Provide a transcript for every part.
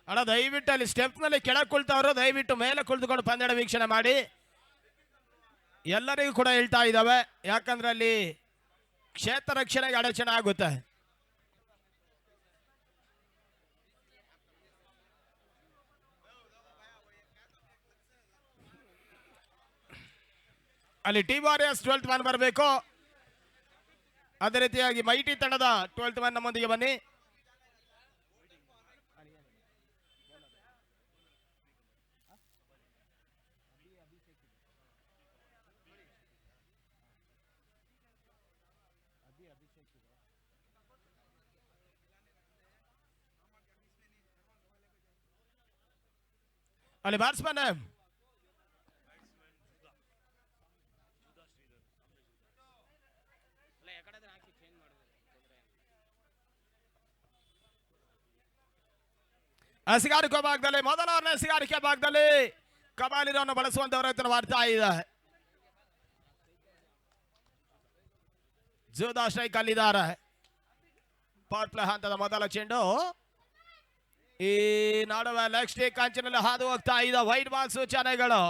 ಅಣ್ಣ ದಯವಿಟ್ಟು ಅಲ್ಲಿ ಸ್ಟೆಪ್ ನಲ್ಲಿ ಕೆಳಗೆ ಕುಳಿತವರು ದಯವಿಟ್ಟು ಮೇಲೆ ಕುಳಿತುಕೊಂಡು ಪಂದ್ಯ ವೀಕ್ಷಣೆ ಮಾಡಿ. ಎಲ್ಲರಿಗೂ ಕೂಡ ಹೇಳ್ತಾ ಇದ್ದಾವೆ, ಯಾಕಂದ್ರೆ ಅಲ್ಲಿ ಕ್ಷೇತ್ರ ರಕ್ಷಣೆಗೆ ಅಡಚಣೆ ಆಗುತ್ತೆ. ಅಲ್ಲಿ ಟಿ ವಾರಿಯರ್ಸ್ 12th ಮ್ಯಾನ್ ಬರಬೇಕು. ಅದೇ ರೀತಿಯಾಗಿ ಮೈಟಿ ತಂಡದ 12th ಮ್ಯಾನ್ ನಮ್ಮೊಂದಿಗೆ ಬನ್ನಿ. ಅಲ್ಲಿ ಬ್ಯಾಟ್ಸ್ಮನ್ ಹಸಿಗಾರಿಕೆ ಭಾಗದಲ್ಲಿ ಮೊದಲ ಹಸಿಗಾರಿಕೆ ಭಾಗದಲ್ಲಿ ಕಬಾಲಿರನ್ನು ಬಳಸುವಂತವರ ಮಾಡ್ತಾ ಇದೆ. ಜೋದಾ ಸ್ಟ್ರೈಕ್ ಅಲ್ಲಿದ್ದಾರೆ. ಪವರ್ ಪ್ಲೇ ಹಂತದ ಮೊದಲ ಚೆಂಡು ಈ ನಡುವೆ ಲೆಗ್ ಸ್ಟೇಕ್ ಅಂಚಿನಲ್ಲಿ ಹಾದು ಹೋಗ್ತಾ ಇದೆ. ವೈಟ್ ಬಾಲ್ ಸೂಚನೆಗಳು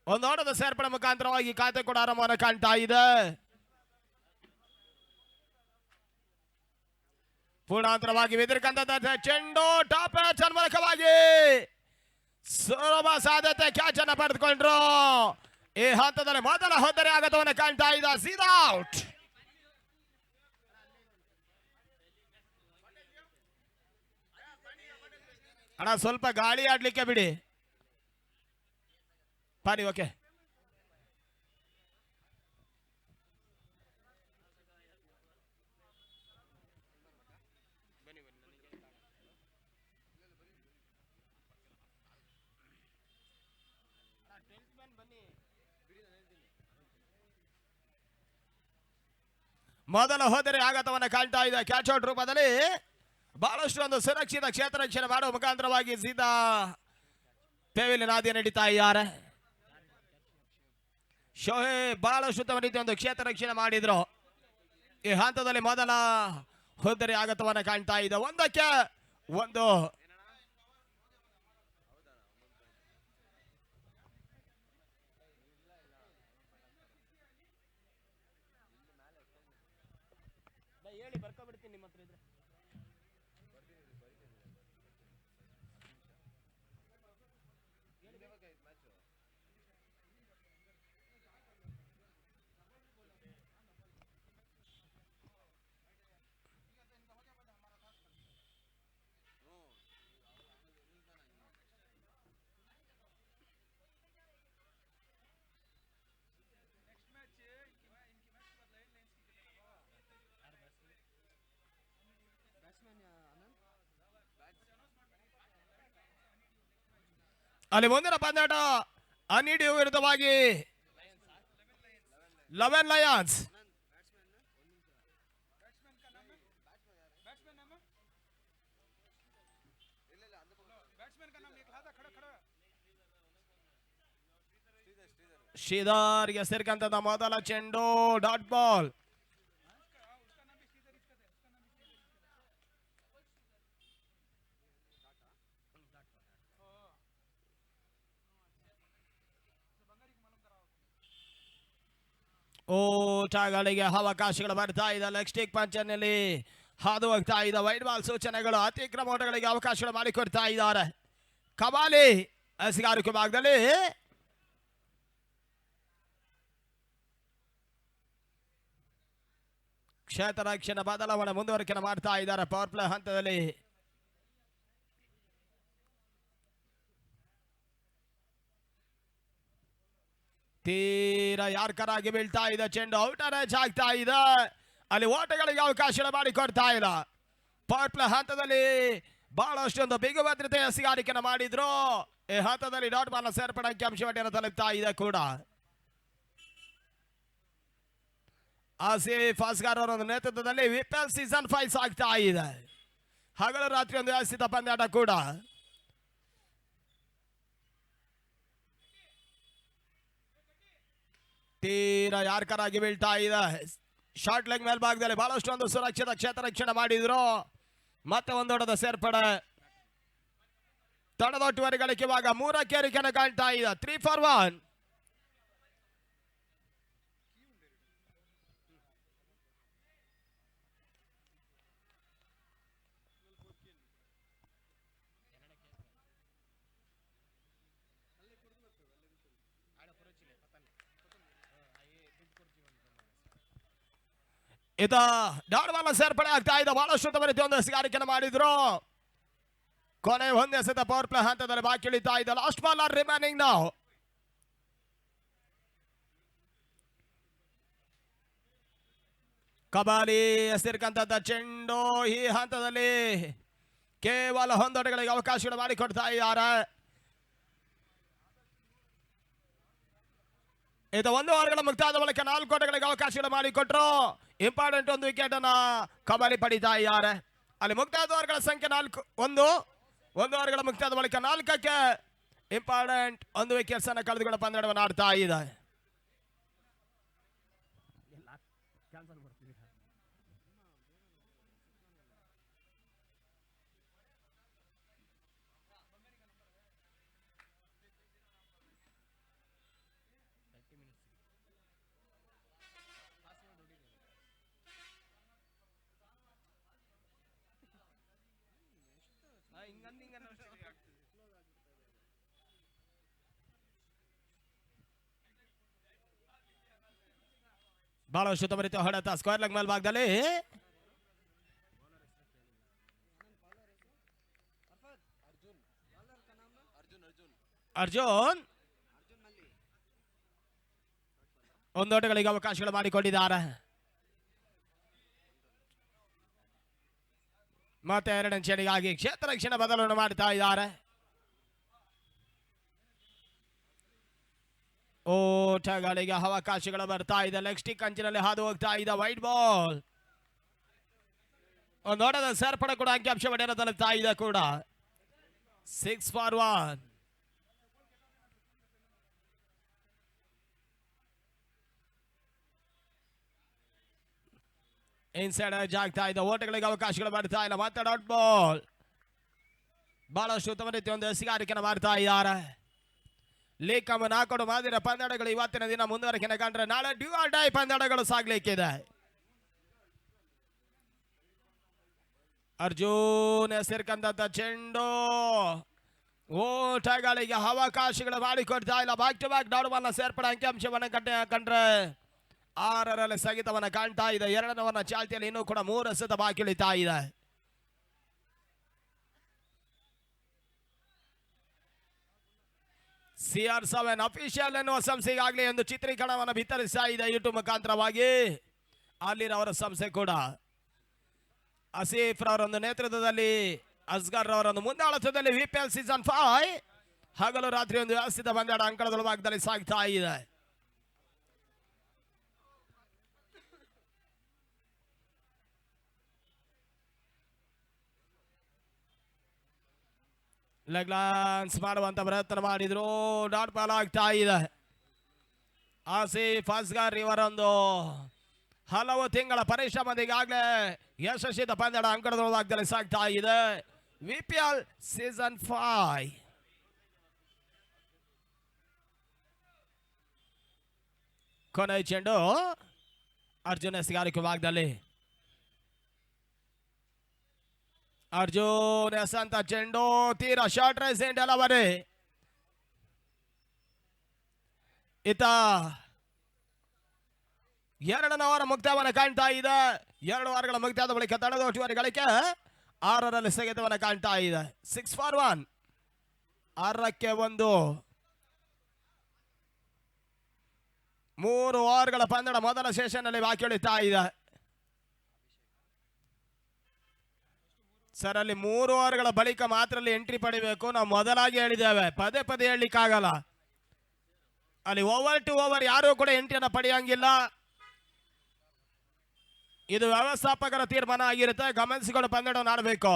ಒಂದು ಓಟದ ಸೇರ್ಪಡೆ ಮುಖಾಂತರವಾಗಿ ಖಾತೆ ಕೂಡ ಆರಂಭವನ್ನು ಕಾಣ್ತಾ ಇದೆ. ಪೂರ್ಣಾಂತರವಾಗಿ ಬೆದರಿಕಂತ ಚೆಂಡು ಟಾಪ್ ಮೂಲಕವಾಗಿ ಸುಲಭ ಸಾಧ್ಯತೆ ಕ್ಯಾಚ್ ಅನ್ನು ಪಡೆದುಕೊಂಡ್ರು. ಈ ಹಂತದಲ್ಲಿ ಮೊದಲ ಹೊತ್ತರೆ ಆಗತವನ್ನು ಕಾಣ್ತಾ ಇದೆ. ಸೀದಾ ಔಟ್. ಅಣ್ಣ ಸ್ವಲ್ಪ ಗಾಳಿ ಆಡ್ಲಿಕ್ಕೆ ಬಿಡಿ. ಪಾನಿ ಓಕೆ. ಮೊದಲ ಹೋದರೆ ಆಘಾತವನ್ನು ಕಾಣ್ತಾ ಇದೆ. ಕ್ಯಾಚ್ ಔಟ್ ರೂಪದಲ್ಲಿ ಬಹಳಷ್ಟು ಒಂದು ಸುರಕ್ಷಿತ ಕ್ಷೇತ್ರ ರಕ್ಷಣೆ ಮಾಡುವ ಮುಖಾಂತರವಾಗಿ ಸೀದಾ ಪೆವಿಲಿಯನ್ ಹಾದಿ ನಡೀತಾ ಇದ್ದಾರೆ. ಶೋಹೇಬ್ ಬಹಳಷ್ಟು ಉತ್ತಮ ರೀತಿಯ ಒಂದು ಕ್ಷೇತ್ರ ರಕ್ಷಣೆ ಮಾಡಿದ್ರು. ಈ ಹಂತದಲ್ಲಿ ಮೊದಲ ಹೋದರೆ ಆಘಾತವನ್ನು ಕಾಣ್ತಾ ಇದೆ. 1-1 ಹೇಳಿ ಬರ್ಕೊಬಿಡ್ತೀನಿ ನಿಮ್ಮ ಹತ್ರ ಇದ್ರೆ. ಅಲ್ಲಿ ಮುಂದಿನ ಪಂದ್ಯಾಟ ಅನಿಡಿ ವಿರುದ್ಧವಾಗಿ 11 ಲಯನ್ಸ್. ಶ್ರೀಧರ್ಗೆ ಸೇರ್ಕಂತದ ಮೊದಲ ಚೆಂಡು ಡಾಟ್ ಬಾಲ್. ಓಟಗಳಿಗೆ ಅವಕಾಶಗಳು ಬರ್ತಾ ಇದೆ. ಲೆಗ್ ಸ್ಟಿಕ್ ಪಂಚರ್ನಲ್ಲಿ ಹಾದು ಹೋಗ್ತಾ ಇದೆ. ವೈಡ್ ಬಾಲ್ ಸೂಚನೆಗಳು ಅತಿಕ್ರಮ ಓಟಗಳಿಗೆ ಅವಕಾಶಗಳು ಮಾಡಿಕೊಡ್ತಾ ಇದ್ದಾರೆ. ಕಬಾಲಿ ಹಸಿಗಾರಿಕೆ ಭಾಗದಲ್ಲಿ ಕ್ಷೇತ್ರ ರಕ್ಷಣೆ ಬದಲಾವಣೆ ಮುಂದುವರಿಕೆ ಮಾಡ್ತಾ ಇದ್ದಾರೆ. ಪವರ್ ಪ್ಲೇ ಹಂತದಲ್ಲಿ ತೀರಾ ಯಾರ್ಕರಾಗಿ ಬೀಳ್ತಾ ಇದೆ. ಚೆಂಡು ಔಟರ್ ಎಡ್ಜ್ ಆಗ್ತಾ ಇದೆ. ಅಲ್ಲಿ ಓಟಗಳಿಗೆ ಅವಕಾಶ ಮಾಡಿಕೊಡ್ತಾ ಇಲ್ಲ. ಪವರ್ ಪ್ಲೇ ಹಂತದಲ್ಲಿ ಬಹಳಷ್ಟು ಒಂದು ಬಿಗು ಭದ್ರತೆ ಹಸಿಗಾರಿಕೆಯನ್ನು ಮಾಡಿದ್ರು. ಈ ಹಂತದಲ್ಲಿ ಡಾಟ್ ಬಾಲ್ ಸೇರ್ಪಡೆ ಅಂಕಿಅಂಶವನ್ನು ತಲುಪ್ತಾ ಇದೆ ಕೂಡ. ಆಸಿಫ್ ಅಸ್ಗರ್ ಅವರ ನೇತೃತ್ವದಲ್ಲಿ ವಿಪಿಎಲ್ ಸೀಸನ್ 5 ಸಾಗ್ತಾ ಇದೆ. ಹಗಲು ರಾತ್ರಿ ಒಂದು ವ್ಯವಸ್ಥಿತ ಪಂದ್ಯಾಟ ಕೂಡ. ತೀರಾ ಯಾರ್ಕರಾಗಿ ಬೀಳ್ತಾ ಇದೆ. ಶಾರ್ಟ್ ಲೆಗ್ ಮೇಲ್ಭಾಗದಲ್ಲಿ ಬಹಳಷ್ಟು ಒಂದು ಸುರಕ್ಷಿತ ಕ್ಷೇತ್ರ ರಕ್ಷಣೆ ಮಾಡಿದ್ರು. ಮತ್ತೆ ಒಂದೊಡದ ಸೇರ್ಪಡೆ ತಡದೊಟ್ಟುವರೆಗಳಿಗೆ ಇವಾಗ 3ಕ್ಕೆ ಏರಿಕೆಯನ್ನು ಕಾಣ್ತಾ ಇದೆ. 3 ಫಾರ್ 1. ಇದ ಡಾಡ್ವಾಲ ಸೇರ್ಪಡೆ ಆಗ್ತಾ ಇದೆ. ಬಹಳಷ್ಟು ಉತ್ತಮ ರೀತಿ ಒಂದು ಎಸೆಗಾರಿಕೆಯನ್ನು ಮಾಡಿದ್ರು. ಕೊನೆ ಒಂದೇ ಎಸೆತ ಪವರ್ ಪ್ಲೇ ಹಂತದಲ್ಲಿ ಬಾಕಿ ಉಳಿತಾ ಇದೆ. ಲಾಸ್ಟ್ ಬಾಲ್ ಆರ್ ರಿಮೈನಿಂಗ್ ನಾವು. ಕಬಾಲಿ ಎಸೆರ್ಕಂತ ಚೆಂಡು ಈ ಹಂತದಲ್ಲಿ ಕೇವಲ ಹೊಂದೊಡೆಗಳಿಗೆ ಅವಕಾಶಗಳು ಮಾಡಿಕೊಡ್ತಾ ಇದ್ದಾರೆ. ಇದು 1 ಓವರ್ಗಳ ಮುಕ್ತಾಯದ ಬಳಿಕ 4 ಓಟಗಳಿಗೆ ಅವಕಾಶಗಳು ಮಾಡಿಕೊಟ್ರು. ಇಂಪಾರ್ಟೆಂಟ್ ಒಂದು ವಿಕೆಟ್ ಅನ್ನ ಕಬಾಲಿ ಪಡಿತಾ ಇದ್ದಾರೆ. ಅಲ್ಲಿ ಮುಕ್ತಾಯದ ಓವರ್ಗಳ ಸಂಖ್ಯೆ 4. 1 ಓವರ್ಗಳ ಮುಕ್ತಾಯದ ಬಳಿಕ 4ಕ್ಕೆ ಇಂಪಾರ್ಟೆಂಟ್ ಒಂದು ವಿಕೆಟ್ಸ್ ಅನ್ನ ಕಳೆದುಕೊಂಡು ಪಂದ್ಯವನ್ನು ಆಡ್ತಾ ಇದೆ. ಬಹಳಷ್ಟು ಉತ್ತಮ ರೀತಿಯ ಹೊಡೆತ ಸ್ಕ್ವೇರ್ ಲೆಗ್ ಮೇಲ್ಭಾಗದಲ್ಲಿ. ಅರ್ಜುನ್ ಒಂದೋಟಗಳಿಗೆ ಅವಕಾಶಗಳು ಮಾಡಿಕೊಂಡಿದ್ದಾರೆ. ಮತ್ತೆ 2ನೇ ಚೇಣಿಗಾಗಿ ಕ್ಷೇತ್ರ ರಕ್ಷಣೆ ಬದಲಾವಣೆ ಮಾಡ್ತಾ ಇದ್ದಾರೆ. ಓಟಗಳಿಗೆ ಅವಕಾಶಗಳು ಬರ್ತಾ ಇದೆ. ಲೆಗ್ ಸ್ಟಿಕ್ ಅಂಚಿನಲ್ಲಿ ಹಾದು ಹೋಗ್ತಾ ಇದೆ. ವೈಟ್ ಬಾಲ್ ಒಂದೋಟದ ಸೇರ್ಪಡೆ ಕೂಡ ಅಂಕಿಅಂಶ ಪಡೆಯನ್ನು ತಲುಪ್ತಾ ಇದೆ ಕೂಡ. 6 ಫಾರ್ 1. ಇನ್ಸೈಡ್ ಜಾಗ್ತಾ ಇದೆ. ಓಟಗಳಿಗೆ ಅವಕಾಶಗಳು ಬರ್ತಾ ಇಲ್ಲ. ಮತ್ತೆ ಡಾಟ್ ಬಾಲ್. ಬಹಳಷ್ಟು ಉತ್ತಮ ರೀತಿಯ ಒಂದು ಎಸೆಗಾರಿಕೆಯನ್ನು ಮಾಡ್ತಾ ಇದ್ದಾರೆ. ಲೀಗ್ ಕಮ್ಮನ್ ಹಾಕೊಂಡು ಮಾದಿರ ಪಂದ್ಯಾಟಗಳು ಇವತ್ತಿನ ದಿನ ಮುಂದುವರಿಕೆ ಕಂಡ್ರೆ ನಾಳೆ ಡ್ಯೂ ಆರ್ ಡೈ ಪಂದ್ಯಾಟಗಳು ಸಾಗ್ಲಿಕ್ಕಿದೆ. ಅರ್ಜುನ್ ಎಸೆರ್ಕಂತ ಚೆಂಡು ಓಟಗಳಿಗೆ ಅವಕಾಶಗಳು ಮಾಡಿಕೊಡ್ತಾ ಇಲ್ಲ. ಬ್ಯಾಕ್ ಟು ಬ್ಯಾಕ್ ಡಾಟ್ ಬಾಲ್ನ ಸೇರ್ಪಡೆ ಅಂಕಿಅಂಶವನ್ನು ಕಂಡ್ರೆ 6ರಲ್ಲಿ ಸ್ಥಗಿತವನ್ನು ಕಾಣ್ತಾ ಇದೆ. 2ನೇ ಚಾಲ್ತಿಯಲ್ಲಿ ಇನ್ನೂ ಕೂಡ 3 ಎಸೆತ ಬಾಕಿ ಉಳಿತಾ ಇದೆ. CR7 ಅಫಿಷಿಯಲ್ ಎನ್ನುವ ಸಂಸ್ಥೆಗಾಗಲಿ ಎಂದು ಚಿತ್ರೀಕರಣವನ್ನು ಬಿತ್ತರಿಸ್ತಾ ಇದೆ ಯೂಟ್ಯೂಬ್ ಮುಖಾಂತರವಾಗಿ. ಅಲ್ಲಿರವರ ಸಂಸ್ಥೆ ಕೂಡ ಆಸೀಫ್ ರವರ ಒಂದು ನೇತೃತ್ವದಲ್ಲಿ, ಅಸ್ಗರ್ ರವರ ಒಂದು ಮುಂದಾಳತ್ವದಲ್ಲಿ VPL ಸೀಸನ್ 5 ಹಗಲು ರಾತ್ರಿ ಒಂದು ವ್ಯವಸ್ಥಿತ ಪಂದ್ಯಾಟ ಅಂಕಣದ ಭಾಗದಲ್ಲಿ ಸಾಗ್ತಾ ಇದೆ. ಲೆಗ್ ಲಾನ್ಸ್ ಮಾಡುವಂತ ಪ್ರಯತ್ನ ಮಾಡಿದ್ರು. ಡಾಟ್ ಬಾಲ್ ಆಗ್ತಾ ಇದೆ. ಆಸೀಫ್ ಅಸ್ಗರ್ ಇವರೊಂದು ಹಲವು ತಿಂಗಳ ಪರಿಶ್ರಮದ ಈಗಾಗಲೇ ಯಶಸ್ವಿತ ಪಂದ್ಯಾಟ ಅಂಕಣದ ಭಾಗದಲ್ಲಿ ಸಾಗ್ತಾ ಇದೆ. VPL ಸೀಸನ್ 5 ಕೊನೆ ಚೆಂಡು ಅರ್ಜುನ್ ಎಸೆಗಾರಿಕೆ ಭಾಗದಲ್ಲಿ. ಅರ್ಜುನ್ ಎಸಂತ ಚೆಂಡು ತೀರಾ ಶಾರ್ಟ್ ರೈಸ್ ಡೆಲಿವರಿ. ಇತ 2ನೇ ಓವರ್ ಮುಕ್ತಾಯವನ್ನು ಕಾಣ್ತಾ ಇದೆ. 2 ಓವರ್ಗಳ ಮುಕ್ತಾಯದ ಬಳಿಕ ತಡೆದೋಟುವರೆಗಳಿಗೆ 6ರಲ್ಲಿ ಸ್ಥಗಿತವನ್ನು ಕಾಣ್ತಾ ಇದೆ. 6 ಫಾರ್ 1. 6ಕ್ಕೆ 1. 3 ಓವರ್ಗಳ ಪಂದ್ಯದ ಮೊದಲ ಸೆಷನ್ ನಲ್ಲಿ ಬಾಕಿ ಉಳಿತಾ ಇದೆ. ಸರ್ ಅಲ್ಲಿ 3 ಓವರ್ಗಳ ಬಳಿಕ ಮಾತ್ರ ಎಂಟ್ರಿ ಪಡಿಬೇಕು. ನಾವು ಮೊದಲಾಗಿ ಹೇಳಿದ್ದೇವೆ, ಪದೇ ಪದೇ ಹೇಳಲಿಕ್ಕಾಗಲ್ಲ. ಅಲ್ಲಿ ಓವರ್ ಟು ಓವರ್ ಯಾರು ಕೂಡ ಎಂಟ್ರಿಯನ್ನು ಪಡೆಯಂಗಿಲ್ಲ. ಇದು ವ್ಯವಸ್ಥಾಪಕರ ತೀರ್ಮಾನ ಆಗಿರುತ್ತೆ. ಗಮನಿಸಿಕೊಂಡು ಪಂದ್ಯವನ್ನು ಆಡಬೇಕು.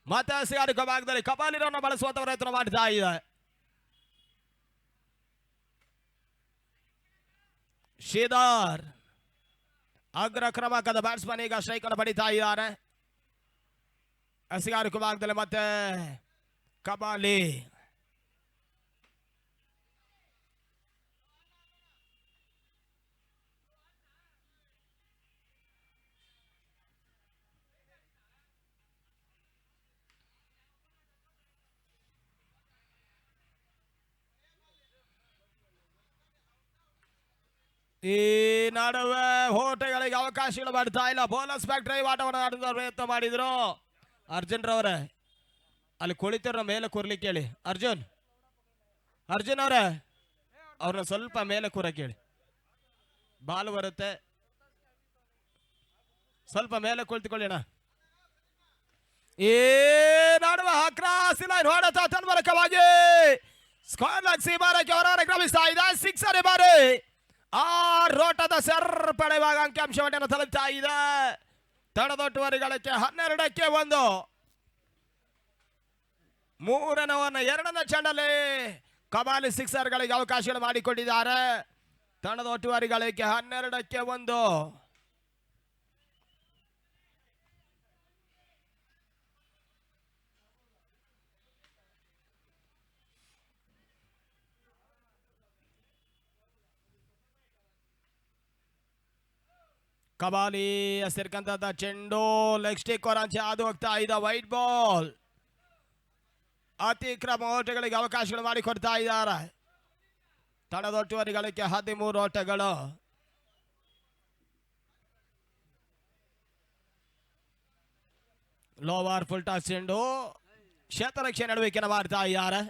ಮತ್ತೆ ಎಸೆಗಾರಿಕೆ ಭಾಗದಲ್ಲಿ ಕಪಾಲಿರನ್ನು ಬಳಸುವಂತ ಪ್ರಯತ್ನ ಮಾಡ್ತಾ ಇದೆ. ಶ್ರೀಧರ್ ಅಗ್ರ ಕ್ರಮಾಂಕದ ಬ್ಯಾಟ್ಸ್ಮನ್ ಈಗ ಸ್ಟ್ರೈಕ್ ಅನ್ನು ಪಡಿತಾ ಇದ್ದಾರೆ. ಎಸೆಗಾರಿಕೆ ಭಾಗದಲ್ಲಿ ಮತ್ತೆ ಕಬಾಲಿ. ಈ ನಡುವೆ ಹೋಟೆಗಳಿಗೆ ಅವಕಾಶಗಳು ಬರ್ತಾ ಇಲ್ಲ. ಬೋನಸ್ ಫ್ಯಾಕ್ಟರಿ ಆಟವನ್ನು ಆಡುವ ಪ್ರಯತ್ನ ಮಾಡಿದ್ರು ಅರ್ಜುನ್ ರವರೇ. ಅಲ್ಲಿ ಕುಳಿತಿರೋ ಮೇಲೆ ಕೂರ್ಲಿಕ್ಕೆ ಹೇಳಿ ಅರ್ಜುನ್ ಅವರೇ, ಅವ್ರನ್ನ ಸ್ವಲ್ಪ ಮೇಲೆ ಕೂರಕ್ಕೆ ಹೇಳಿ. ಬಾಲ್ ಬರುತ್ತೆ, ಸ್ವಲ್ಪ ಮೇಲೆ ಕುಳಿತುಕೊಳ್ಳೋಣ. ಈ ನಡುವೆ ಅಕ್ರಾಸ್ ಲೈನ್ ಹೊಡೆತ ತನ್ಮೂಲಕವಾಗಿ ಸ್ಕ್ವೇರ್ ಲೆಗ್ ಸೀಮಾರಕ್ಕೆ ಹೊರಗಡೆ ಕ್ರಮಿಸ್ತಾ ಇದೆ. ಸಿಕ್ಸರ್ ಬಾರಿ ಆ ರೋಟದ ಸೇರ್ಪಡೆವಾಗ ಅಂಕಿಅಂಶವನ್ನು ತಲುಪ್ತಾ ಇದೆ. ತಡದೊಟ್ಟುವರಿಗಳಕ್ಕೆ 12ಕ್ಕೆ 1. ಮೂರನೇ ಓವರ್ನ ಎರಡನೇ ಚೆಂಡಲ್ಲಿ ಕಬಾಲಿ ಸಿಕ್ಸರ್ಗಳಿಗೆ ಅವಕಾಶಗಳು ಮಾಡಿಕೊಂಡಿದ್ದಾರೆ. ತಡದೊಟ್ಟುವರಿಗಳಿಗೆ 12ಕ್ಕೆ 1. ಕಬಾಲಿ ಸೇರ್ಕಂತ ಚೆಂಡು ಲೆಗ್ ಸ್ಟಿಕ್ ಹೊರಾಂಚೆ ಹಾದು ಹೋಗ್ತಾ ಇದೆ. White ball. ಅತಿಕ್ರಮ ಓಟಗಳಿಗೆ ಅವಕಾಶಗಳು ಮಾಡಿಕೊಡ್ತಾ ಇದ್ದಾರೆ. ತಡದೊಟ್ಟುವರಿಗಳಿಗೆ 13 ಓಟಗಳು. ಲೋವರ್ ಫುಲ್ ಟಾಸ್ ಚೆಂಡು ಕ್ಷೇತ್ರರಕ್ಷೆ ನಡುವಿಕೆ ಮಾಡ್ತಾ ಇದ್ದಾರೆ.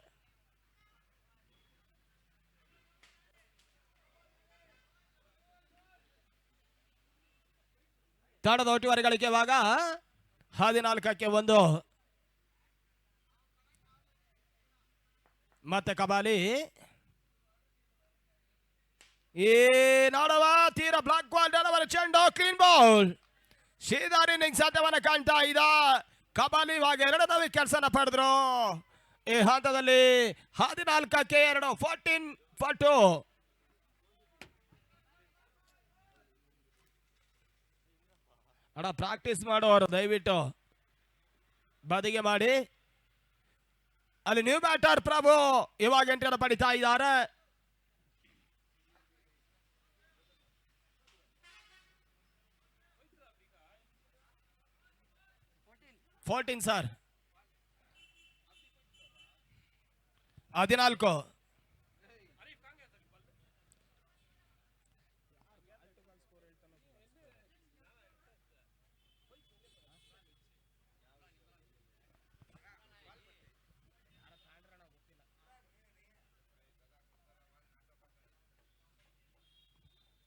ತಡದೊಟ್ಟುವರಿಗಳಿಗೆ ಇವಾಗ 14ಕ್ಕೆ 1. ಮತ್ತೆ ಕಬಾಲಿ ಈ ನಾಡವ ತೀರ ಬ್ಲಾಕ್ ಬಾಲ್ ಚೆಂಡು ಕ್ಲೀನ್ ಬಾಲ್. ಶ್ರೀಧರ್ ಇನ್ನಿಂಗ್ಸ್ ಸಾಧ್ಯವನ್ನು ಕಾಣ್ತಾ ಇದ್ದ. ಕಬಾಲಿ ಇವಾಗ 2ನೇ ವಿಕೆಟ್ಸ್ ಪಡೆದ್ರು. ಈ ಹಂತದಲ್ಲಿ 14ಕ್ಕೆ 2 14-2. ಅಣ್ಣ ಪ್ರಾಕ್ಟೀಸ್ ಮಾಡೋರು ದಯವಿಟ್ಟು ಬದಿಗೆ ಮಾಡಿ. ಅಲ್ಲಿ ನ್ಯೂ ಬ್ಯಾಟರ್ ಪ್ರಭು ಇವಾಗ ಎಂಟ್ರಿಯನ್ನು ಪಡಿತಾ ಇದ್ದಾರೆ. ಸರ್ 14.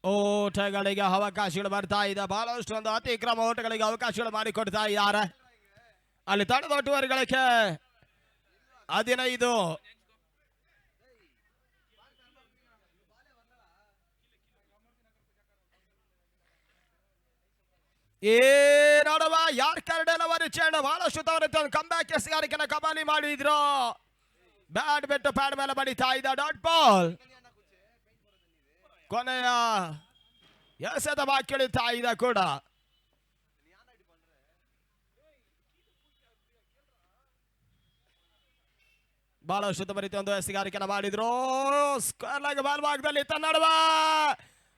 ಓಟಗಳಿಗೆ ಅವಕಾಶಗಳು ಬರ್ತಾ ಇದೆ. ಬಹಳಷ್ಟು ಒಂದು ಅತಿಕ್ರಮ ಓಟಗಳಿಗೆ ಅವಕಾಶಗಳು ಮಾಡಿಕೊಡ್ತಾ ಇದ್ದಾರೆ. ಅಲ್ಲಿ ತಡದೊಟ್ಟುವರಿಗಳಿಗೆ 15. ಈ ನೋಡುವ ಯಾರ್ಕರ್ಡೆಲವರಿ ಚೆಂಡು ಬಹಳಷ್ಟು ತವರಿತ್ತು. ಕಂಬ್ಯಾಕ್ ಎಸೆಗಾರಿಕೆನ ಕಬಾಲಿ ಮಾಡಿದ್ರು. ಬ್ಯಾಟ್ ಬಿಟ್ಟು ಪ್ಯಾಡ್ ಮೇಲೆ ಬಡಿತಾ ಇದ್ದ. Dot ball. ಕೊನೆಯ ಎಸೆದ ಬಾಕಿಳಿತಾ ಇದೆ ಕೂಡ. ಬಹಳಷ್ಟು ತವರಿತು ಒಂದು ಎಸೆಗಾರಿಕೆನ ಮಾಡಿದ್ರು. ಸ್ಕ್ವೇರ್ ಲೆಗ್ ಬಾಲ್ ಭಾಗದಲ್ಲಿ ತನ್ನಡುವ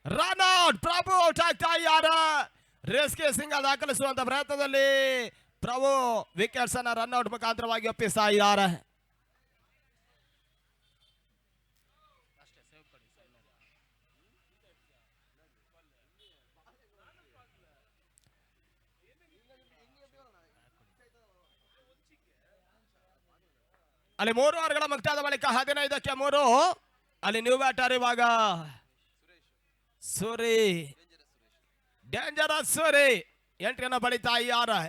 ರನ್ ಔಟ್. ಪ್ರಭು ಔಟ್ ಆಗ್ತಾ ಇದ್ದಾರೆ. ರೇಸ್ಗೆ ಸಿಂಗ ದಾಖಲಿಸುವಂತ ಪ್ರಯತ್ನದಲ್ಲಿ ಪ್ರಭು ವಿಕೆಟ್ಸ್ ಅನ್ನ ರನ್ ಔಟ್ ಮುಖಾಂತರವಾಗಿ ಒಪ್ಪಿಸ್ತಾ ಇದ್ದಾರೆ. ಅಲ್ಲಿ 3 ಓವರ್ಗಳ ಮುಕ್ತಾಯದ ಬಳಿಕ 15ಕ್ಕೆ 3. ಅಲ್ಲಿ ನ್ಯೂ ಬ್ಯಾಟರ್ ಇವಾಗ ಸೂರಿ ಡೇಂಜರಸ್ ಸೂರಿ ಎಂಟ್ರಿಯನ್ನು ಬಳಿತಾ ಇದ್ದಾರೆ.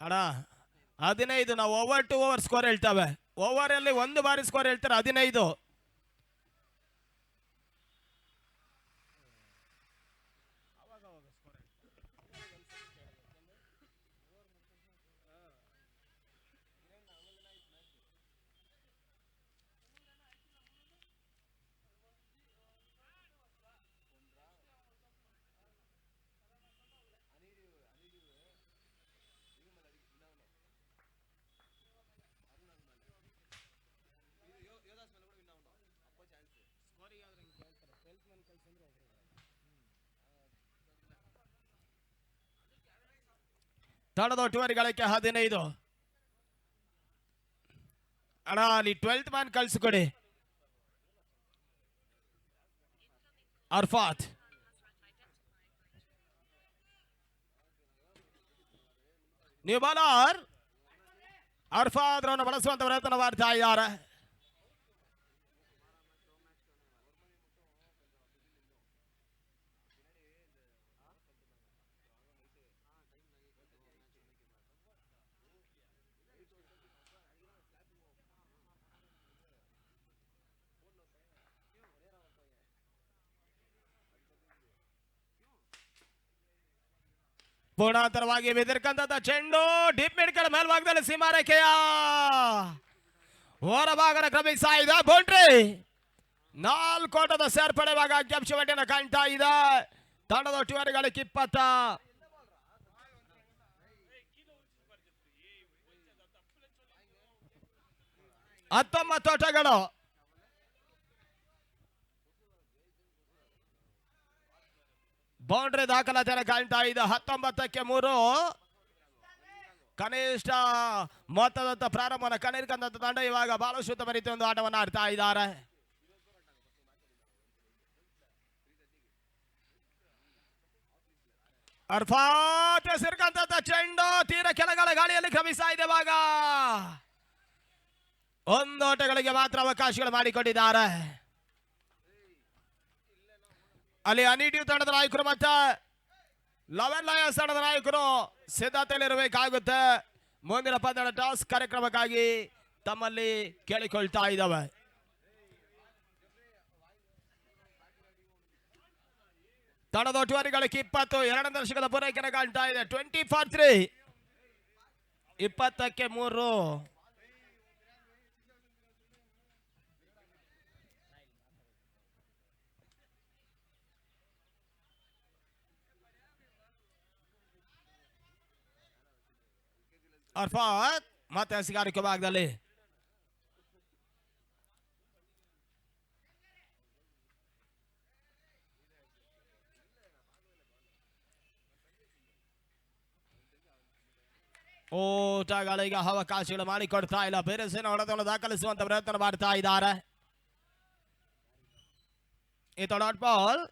ಅಣ್ಣ 15 ನಾವು ಓವರ್ ಟು ಓವರ್ ಸ್ಕೋರ್ ಹೇಳ್ತೇವೆ. ಓವರ್ ಅಲ್ಲಿ 1 ಬಾರಿ ಸ್ಕೋರ್ ಹೇಳ್ತಾರೆ. 15. ತಂಡದ ಒಟ್ಟುವರಿ ಗಳಿಕೆ 15. ಅಣ್ಣ ಅಲ್ಲಿ 12th ಮ್ಯಾನ್ ಕಳ್ಸಿಕೊಡಿ. ಅರ್ಫಾತ್ ನೀವು ಬಾಲರ್. ಅರ್ಫಾತ್ ರನ್ನು ಬಳಸುವಂತ ಪ್ರಯತ್ನ ಮಾಡ್ತಾ ಇದ್ದಾರೆ. ಪೂರ್ಣಾಂತರವಾಗಿ ಬೆದರ್ಕಂತ ಚೆಂಡು ಡೀಪ್ ಮಿಡ್ಕಲ್ ಮೇಲ್ಭಾಗದಲ್ಲಿ ಸೀಮಾರೇಖೆಯ ಹೊರಭಾಗದ ಕ್ರಮಿಸ್ತಾ ಇದೆ. ಬೌಂಡ್ರಿ 4 ಓಟದ ಸೇರ್ಪಡೆವಾಗ ಅಂಕಿಅಂಶವನ್ನು ಕಾಣ್ತಾ ಇದೆ. ತಂಡದ ಒಟ್ಟುವರಿ ಗಳಿಕೆ 20. ಓಟಗಳು. ಬೌಂಡ್ರಿ ದಾಖಲಾತಿಯನ್ನು ಕಾಣ್ತಾ ಇದೆ. 19ಕ್ಕೆ 3. ಕನಿಷ್ಠ ಮೊತ್ತದಂತ ಪ್ರಾರಂಭವನ್ನು ಕಣ್ಣಿರ್ಕಂತ ತಂಡ ಇವಾಗ ಬಹಳಷ್ಟು ಉತ್ತಮ ರೀತಿಯ ಒಂದು ಆಟವನ್ನು ಆಡ್ತಾ ಇದ್ದಾರೆ. ಅರ್ಫಾತ್ ಸಿರ್ಕಂತ ಚೆಂಡು ತೀರ ಕೆಳಗಲ ಗಾಳಿಯಲ್ಲಿ ಕ್ರಮಿಸ್ತಾ ಇದೆ. ಇವಾಗ 1 ಓಟಗಳಿಗೆ ಮಾತ್ರ ಅವಕಾಶಗಳು ಮಾಡಿಕೊಂಡಿದ್ದಾರೆ. ಅಲ್ಲಿ ಅನಿಟಿವ್ ತಂಡದ ನಾಯಕರು ಮತ್ತೆ 11 ಲಯನ್ಸ್ ತಂಡದ ನಾಯಕರು ಸಿದ್ಧತೆಯಲ್ಲಿರಬೇಕಾಗುತ್ತೆ. ಮುಂದಿನ ಪಂದ್ಯದ ಟಾಸ್ ಕಾರ್ಯಕ್ರಮಕ್ಕಾಗಿ ತಮ್ಮಲ್ಲಿ ಕೇಳಿಕೊಳ್ತಾ ಇದ್ದಾವೆ. ತಂಡದ ಒಟ್ಟುವರಿ ಗಳಿಕೆ 20. 2ನೇ ದಶಕದ ಪೂರೈಕೆಯನ್ನು ಕಾಣ್ತಾ ಇದೆ. 20 for 3. 20ಕ್ಕೆ 3. ಅರ್ಫಾತ್ ಮತ್ತೆ ಹಸಿಗಾರಿಕೆ ಭಾಗದಲ್ಲಿ ಓಟಗಳಿಗೆ ಅವಕಾಶಗಳು ಮಾಡಿಕೊಡ್ತಾ ಇಲ್ಲ. ಬೇರೆ ಸೇನೆ ಹೊಡೆತವನ್ನು ದಾಖಲಿಸುವಂತ ಪ್ರಯತ್ನ ಮಾಡ್ತಾ ಇದ್ದಾರೆ. ಇದು ಡಾಟ್ ಬಾಲ್.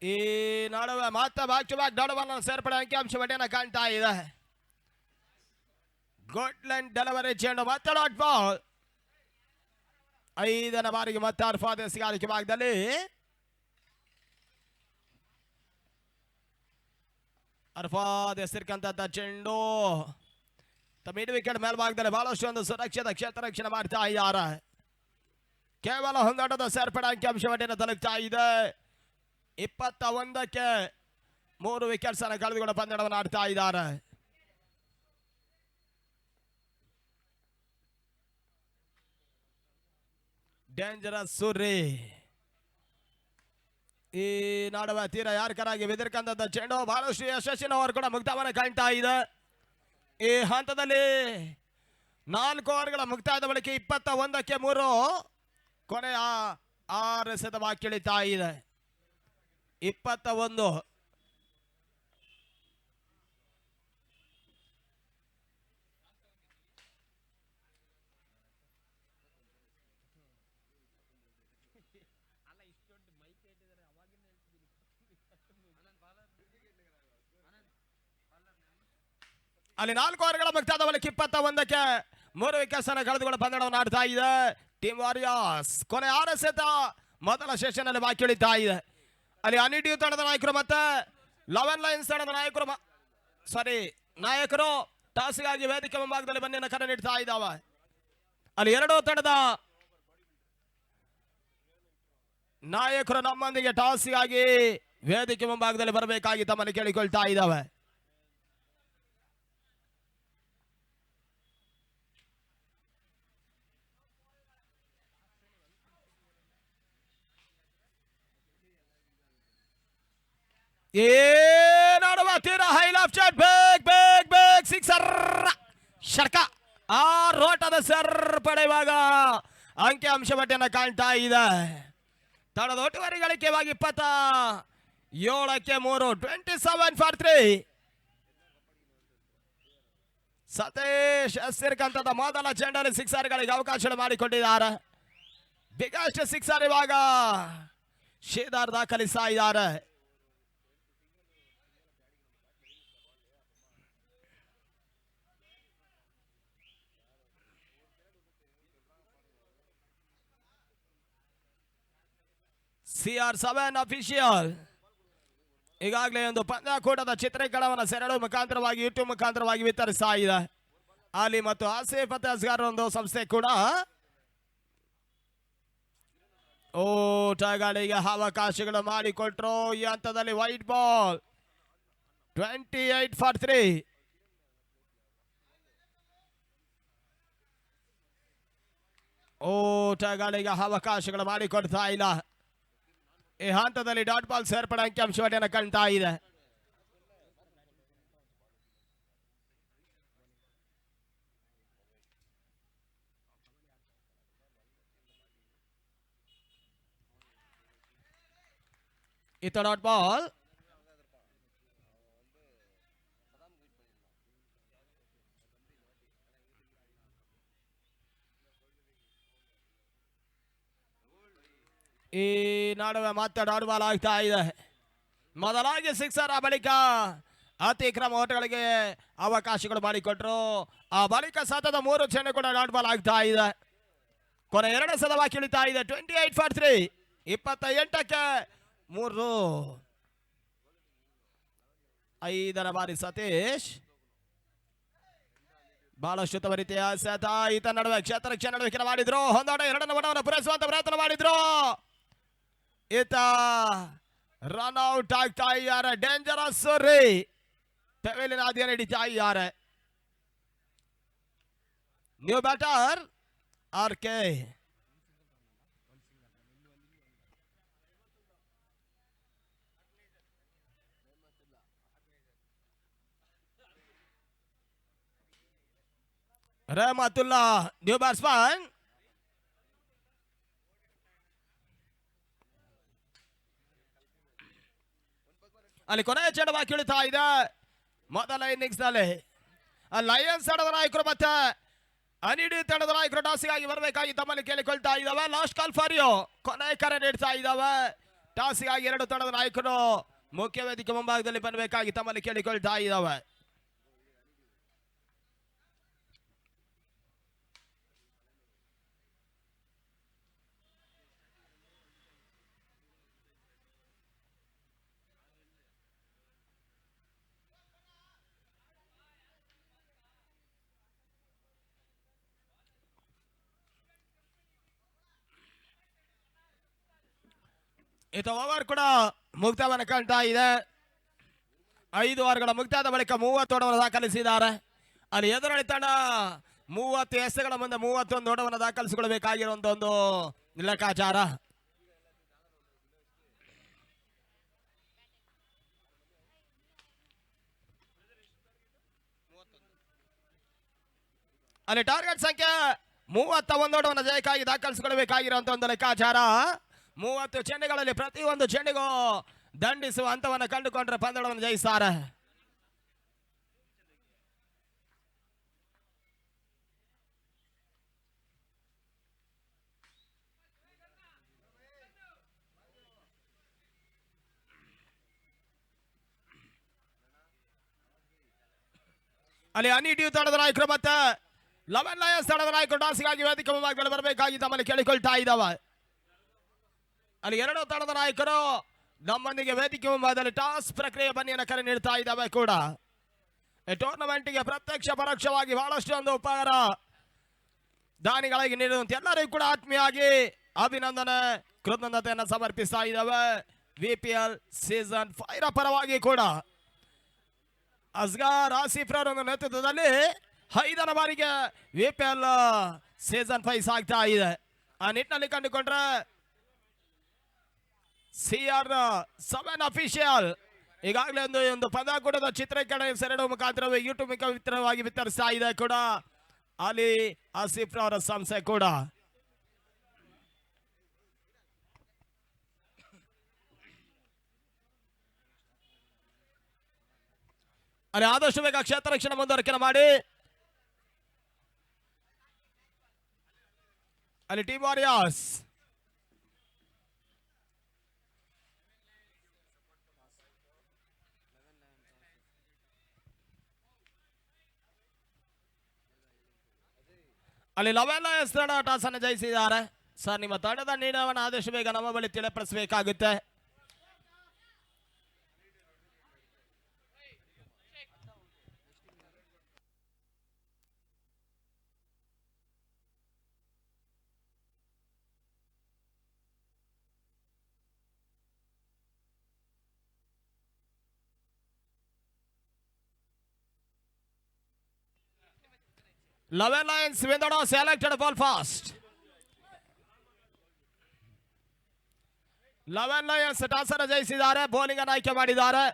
ಈ ನಡುವೆ ಮತ್ತೆ ಬ್ಯಾಕ್ ಟು ಬ್ಯಾಕ್ ಡಾಟ್ ಸೇರ್ಪಡೆ ಅಂಕಿಅಂಶವನ್ನು ಕಾಣ್ತಾ ಇದೆ. ಗೋಟ್ಲೆಂಡ್ ಡೆಲಿವರಿ ಚೆಂಡು ಮತ್ತೆ ಡಾಟ್ ಬಾಲ್. 5ನೇ ಬಾರಿಗೆ ಮತ್ತೆ ಅರ್ಫಾತ್ ಹಸಿಗಾರಿಕೆ ಭಾಗದಲ್ಲಿ ಅರ್ಫಾತ್ ಹೆಸರಿಕಂತ ಚೆಂಡು ಮಿಡ್ ವಿಕೆಟ್ ಮೇಲ್ಭಾಗದಲ್ಲಿ ಬಹಳಷ್ಟು ಒಂದು ಸುರಕ್ಷಿತ ಕ್ಷೇತ್ರ ರಕ್ಷಣೆ ಮಾಡ್ತಾ ಇದ್ದಾರೆ. ಕೇವಲ 1 ಆಟದ ಸೇರ್ಪಡೆ ಅಂಕಿಅಂಶವನ್ನು ತಲುಪ್ತಾ ಇದೆ. 21ಕ್ಕೆ 3 ವಿಕೆಟ್ಸ್ ಅನ್ನು ಕಳೆದುಕೊಂಡು ಪಂದ್ಯವನ್ನು ಆಡ್ತಾ ಇದ್ದಾರೆ. ಡೇಂಜರಸ್ ಸೂರಿ ಈ ನಡುವೆ ತೀರ ಯಾರ್ಕರಾಗಿ ಬೆದರ್ಕಂತ ಚೆಂಡು ಬಹಳಷ್ಟು ಯಶಸ್ಸಿನ ಓವರ್ ಕೂಡ ಮುಕ್ತಾಯವನ್ನು ಕಾಣ್ತಾ ಇದೆ. ಈ ಹಂತದಲ್ಲಿ 4 ಓವರ್ಗಳ ಮುಕ್ತಾಯದ ಬಳಿಕ 21ಕ್ಕೆ 3 ಕೊನೆಯ 6 ಎಸೆತವಾಗಿ ಇಳಿತಾ ಇದೆ. 21. ಅಲ್ಲಿ 4 ಓವರ್ಗಳ ಮುಕ್ತಾಯದ ಬಳಿಕ 21ಕ್ಕೆ 3 ವಿಕೆಟ್ಸ್ ಅನ್ನು ಕಳೆದುಕೊಂಡು ಪಂದ್ಯವನ್ನು ಆಡ್ತಾ ಇದೆ ಟೀಮ್ ವಾರಿಯರ್ಸ್. ಕೊನೆ 6 ಎಸೆತ ಮೊದಲ ಸೆಷನ್ ಅಲ್ಲಿ ಬಾಕಿ ಉಳಿತಾ ಇದೆ. ಅಲ್ಲಿ ಅನಿಟಿವ್ ತಂಡದ ನಾಯಕರು ಮತ್ತೆ 11 ಲಯನ್ಸ್ ತಂಡದ ನಾಯಕರು ಟಾಸ್ಗಾಗಿ ವೇದಿಕೆ ಮುಂಭಾಗದಲ್ಲಿ ಬನ್ನಿನ ಕರೆ ನೀಡ್ತಾ ಇದ್ದಾವೆ. ಅಲ್ಲಿ 2 ತಂಡದ ನಾಯಕರು ನಮ್ಮೊಂದಿಗೆ ಟಾಸ್ಗಾಗಿ ವೇದಿಕೆ ಮುಂಭಾಗದಲ್ಲಿ ಬರಬೇಕಾಗಿ ತಮ್ಮನ್ನು ಕೇಳಿಕೊಳ್ತಾ ಇದ್ದಾವೆ. ಏನಾಡುವ ತೀರ ಹೈ ಲೆಫ್ಟ್ ಶಾಟ್ ಬೇಗ್ ಸಿಕ್ಸರ್ ಷಟ್ಕ 6 ಓಟದ ಸೇರ್ಪಡೆ ಇವಾಗ ಅಂಕಿಅಂಶ ಪಟ್ಟಿಯನ್ನು ಕಾಣ್ತಾ ಇದೆ. ತಂಡದ ಒಟ್ಟುವರಿ ಗಳಿಕೆವಾಗಿ 27-3 27-3 ಸತೀಶ್ ಎಸ್ಸಿರ್ಕಂತದ ಮೊದಲ ಚೆಂಡಲ್ಲಿ ಸಿಕ್ಸರ್ಗಳಿಗೆ ಅವಕಾಶ ಮಾಡಿಕೊಂಡಿದ್ದಾರೆ. ಬಿಗಸ್ಟ್ ಸಿಕ್ಸರ್ ಇವಾಗ ಶ್ರೀಧರ್ ದಾಖಲಿಸ್ತಾ ಇದ್ದಾರೆ. CR7 ಅಫಿಷಿಯಲ್ ಈಗಾಗಲೇ ಒಂದು ಪಂದ್ಯಾಕೂಟದ ಚಿತ್ರೀಕರಣವನ್ನು ಸೆರೆಡು ಮುಖಾಂತರವಾಗಿ ಯೂಟ್ಯೂಬ್ ಮುಖಾಂತರವಾಗಿ ವಿತರಿಸ್ತಾ ಇದೆ. ಅಲಿ ಮತ್ತು ಆಸಿಫ್ ಅಸ್ಗರ್ ಒಂದು ಸಂಸ್ಥೆ ಕೂಡ ಓಟಗಳಿಗೆ ಅವಕಾಶಗಳು ಮಾಡಿಕೊಟ್ರು. ಈ ಹಂತದಲ್ಲಿ ವೈಟ್ ಬಾಲ್ 28-3 ಓಟಗಳಿಗೆ ಅವಕಾಶಗಳು ಮಾಡಿಕೊಡ್ತಾ ಇಲ್ಲ. ಈ ಹಂತದಲ್ಲಿ ಡಾಟ್ ಬಾಲ್ ಸೇರ್ಪಡೆ ಅಂಕಿಅಂಶವನ್ನು ಕಾಣ್ತಾ ಇದೆ. ಇತ್ತ ಡಾಟ್ ಬಾಲ್ ಈ ನಡುವೆ ಮತ್ತೆ ಡಾಟ್ ಬಾಲ್ ಆಗ್ತಾ ಇದೆ. ಮೊದಲಾಗಿ ಸಿಕ್ಸರ್, ಆ ಬಳಿಕ ಅತಿಕ್ರಮ ಓಟಗಳಿಗೆ ಅವಕಾಶಗಳು ಮಾಡಿಕೊಟ್ರು. ಆ ಬಳಿಕ ಸತತ 3 ಚೆಂಡು ಕೂಡ ಡಾಟ್ ಬಾಲ್ ಆಗ್ತಾ ಇದೆ. ಕೊನೆ 2 ಸದವಾಗಿ ಇಳಿತಾ ಇದೆ. 28-3 28-3 5ರ ಬಾರಿ ಸತೀಶ್ ಬಹಳಷ್ಟು ಉತ್ತಮ ರೀತಿಯ ಸತ. ಈತ ನಡುವೆ ಕ್ಷೇತ್ರಕ್ಕೆ ನಡುವೆ ಮಾಡಿದ್ರು. ಹೊಂದಾಟ 2ನೇ ಓಟವನ್ನು ಪೂರೈಸುವಂತ ಪ್ರಯತ್ನ ಮಾಡಿದ್ರು. ಈತ ರನ್ ಔಟ್ ಆಗ್ತಾ ಇದ್ದಾರೆ. ಡೇಂಜರಸ್ ರೀ ಪೆವಿಲಿಯನ್ ಆದಿಯನ್ನು ಹಿಡಿತಾ ಇದ್ದಾರೆ. New batter RK. Rahmatullah new batsman. ಅಲ್ಲಿ ಕೊನೆಯ ಚೆಂಡು ಬಾಕಿ ಉಳಿತಾ ಇದೆ. ಮೊದಲ ಇನ್ನಿಂಗ್ಸ್ ನಲ್ಲಿ ಲಯನ್ಸ್ ತಂಡದ ನಾಯಕರು ಮತ್ತೆ ಅನಿಡಿ ತಂಡದ ನಾಯಕರು ಟಾಸಿಗಾಗಿ ಬರಬೇಕಾಗಿ ತಮ್ಮಲ್ಲಿ ಕೇಳಿಕೊಳ್ತಾ ಇದ್ದಾವೆ. ಲಾಸ್ಟ್ ಕಾಲ್ ಫಾರ್ ಯು ಕೊನೆಯ ಕರೆ ನೀಡ್ತಾ ಇದ್ದಾವೆ. ಟಾಸಿಗಾಗಿ 2 ತಂಡದ ನಾಯಕರು ಮುಖ್ಯ ವೇದಿಕೆ ಮುಂಭಾಗದಲ್ಲಿ ಬರಬೇಕಾಗಿ ತಮ್ಮಲ್ಲಿ ಕೇಳಿಕೊಳ್ತಾ ಇದ್ದಾವೆ. ಇದು ಓವರ್ ಕೂಡ ಮುಕ್ತಾಯವನ್ನು ಕಾಣ್ತಾ ಇದೆ. 5 ಓವರ್ಗಳ ಮುಕ್ತಾಯದ ಬಳಿಕ 30 ಓಟವನ್ನು ದಾಖಲಿಸಿದ್ದಾರೆ. ಅಲ್ಲಿ ಎದುರಾಳಿ ತಂಡ 30 ಎಸೆಗಳ ಮುಂದೆ 31 ಓಟವನ್ನು ದಾಖಲಿಸಿಕೊಳ್ಳಬೇಕಾಗಿರುವಂತ ಒಂದು ಲೆಕ್ಕಾಚಾರ. ಅಲ್ಲಿ ಟಾರ್ಗೆಟ್ ಸಂಖ್ಯೆ 31 ಓಟವನ್ನು ಜಯಕ್ಕಾಗಿ ದಾಖಲಿಸಿಕೊಳ್ಳಬೇಕಾಗಿರುವಂತ ಒಂದು ಲೆಕ್ಕಾಚಾರ. 30 ಚೆಂಡುಗಳಲ್ಲಿ ಪ್ರತಿಯೊಂದು ಚೆಂಡಿಗೂ ದಂಡಿಸುವ ಹಂತವನ್ನು ಕಂಡುಕೊಂಡ್ರೆ ಪಂದ್ಯವನ್ನು ಜಯಿಸ್ತಾರೆ. ಅಲ್ಲಿ ಅನಿಡ್ಯೂ ತಂಡದ ನಾಯಕರು ಮತ್ತೆ 11 ಲಯನ್ಸ್ ತಂಡದ ನಾಯಕರು ಟಾಸ್ಗಾಗಿ ವೇದಿಕೆ ಮುಂಭಾಗದಲ್ಲಿ ಬರಬೇಕಾಗಿ ತಮ್ಮಲ್ಲಿ ಕೇಳಿಕೊಳ್ತಾ ಇದ್ದಾವೆ. ಅಲ್ಲಿ 2 ತಂಡದ ನಾಯಕರು ನಮ್ಮೊಂದಿಗೆ ವೇದಿಕೆ ಮುಂಭಾಗದಲ್ಲಿ ಟಾಸ್ ಪ್ರಕ್ರಿಯೆ ಬನ್ನಿಯನ್ನು ಕರೆ ನೀಡ್ತಾ ಇದ್ದಾವೆ. ಕೂಡ ಈ ಟೂರ್ನಮೆಂಟ್ಗೆ ಪ್ರತ್ಯಕ್ಷ ಪರೋಕ್ಷವಾಗಿ ಬಹಳಷ್ಟು ಒಂದು ಉಪಹಾರ ದಾನಿಗಳಿಗೆ ನೀಡುವಂತೆ ಎಲ್ಲರಿಗೂ ಕೂಡ ಆತ್ಮೀಯವಾಗಿ ಅಭಿನಂದನೆ ಕೃತಜ್ಞತೆಯನ್ನು ಸಮರ್ಪಿಸ್ತಾ ಇದ್ದಾವೆ. VPL ಸೀಸನ್ 5 ಪರವಾಗಿ ಕೂಡ ಅಸ್ಗರ್ ಆಸಿಫ್ ರವರ ನೇತೃತ್ವದಲ್ಲಿ 5ನೇ ಬಾರಿಗೆ VPL ಸೀಸನ್ 5 ಸಾಗ್ತಾ ಇದೆ. ಆ ನಿಟ್ಟಿನಲ್ಲಿ ಕಂಡುಕೊಂಡ್ರೆ CR7 ಅಫಿಷಿಯಲ್ ಈಗಾಗಲೇ ಒಂದು ಪಂದ್ಯಾಕೂಟದ ಚಿತ್ರೀಕರಣ ಸೆರೆಡು ಮುಖಾಂತರ ಯೂಟ್ಯೂಬ್ ಮುಖಾಂತರವಾಗಿ ವಿತರಿಸ್ತಾ ಇದೆ. ಕೂಡ ಅಲಿ ಆಸಿಫ್ ರವರ ಸಂಸ್ಥೆ ಕೂಡ ಅಲ್ಲಿ ಆದಷ್ಟು ಬೇಗ ಕ್ಷೇತ್ರ ರಕ್ಷಣೆ ಮುಂದುವರಿಕೆ ಮಾಡಿ. ಅಲ್ಲಿ ಟೀಮ್ ವಾರಿಯರ್ಸ್ ಅಲ್ಲಿ 11 ಲಯನ್ಸ್ ತಂಡ ಟಾಸ್ ಅನ್ನು ಜಯಿಸಿದ್ದಾರೆ. ಸರ್, ನಿಮ್ಮ ತಂಡದ ನೀಡವನ್ನು ಆದಷ್ಟು ಬೇಗ ನಮ್ಮ ಬಳಿ ತಿಳಿಪಡಿಸಬೇಕಾಗುತ್ತೆ. Eleven Lions win the toss, selected ball fast. 11 Lions toss ಅನ್ನು ಜಯಿಸಿದ್ದಾರೆ, ಬೌಲಿಂಗ್ ಅನ್ನು ಆಯ್ಕೆ ಮಾಡಿದ್ದಾರೆ.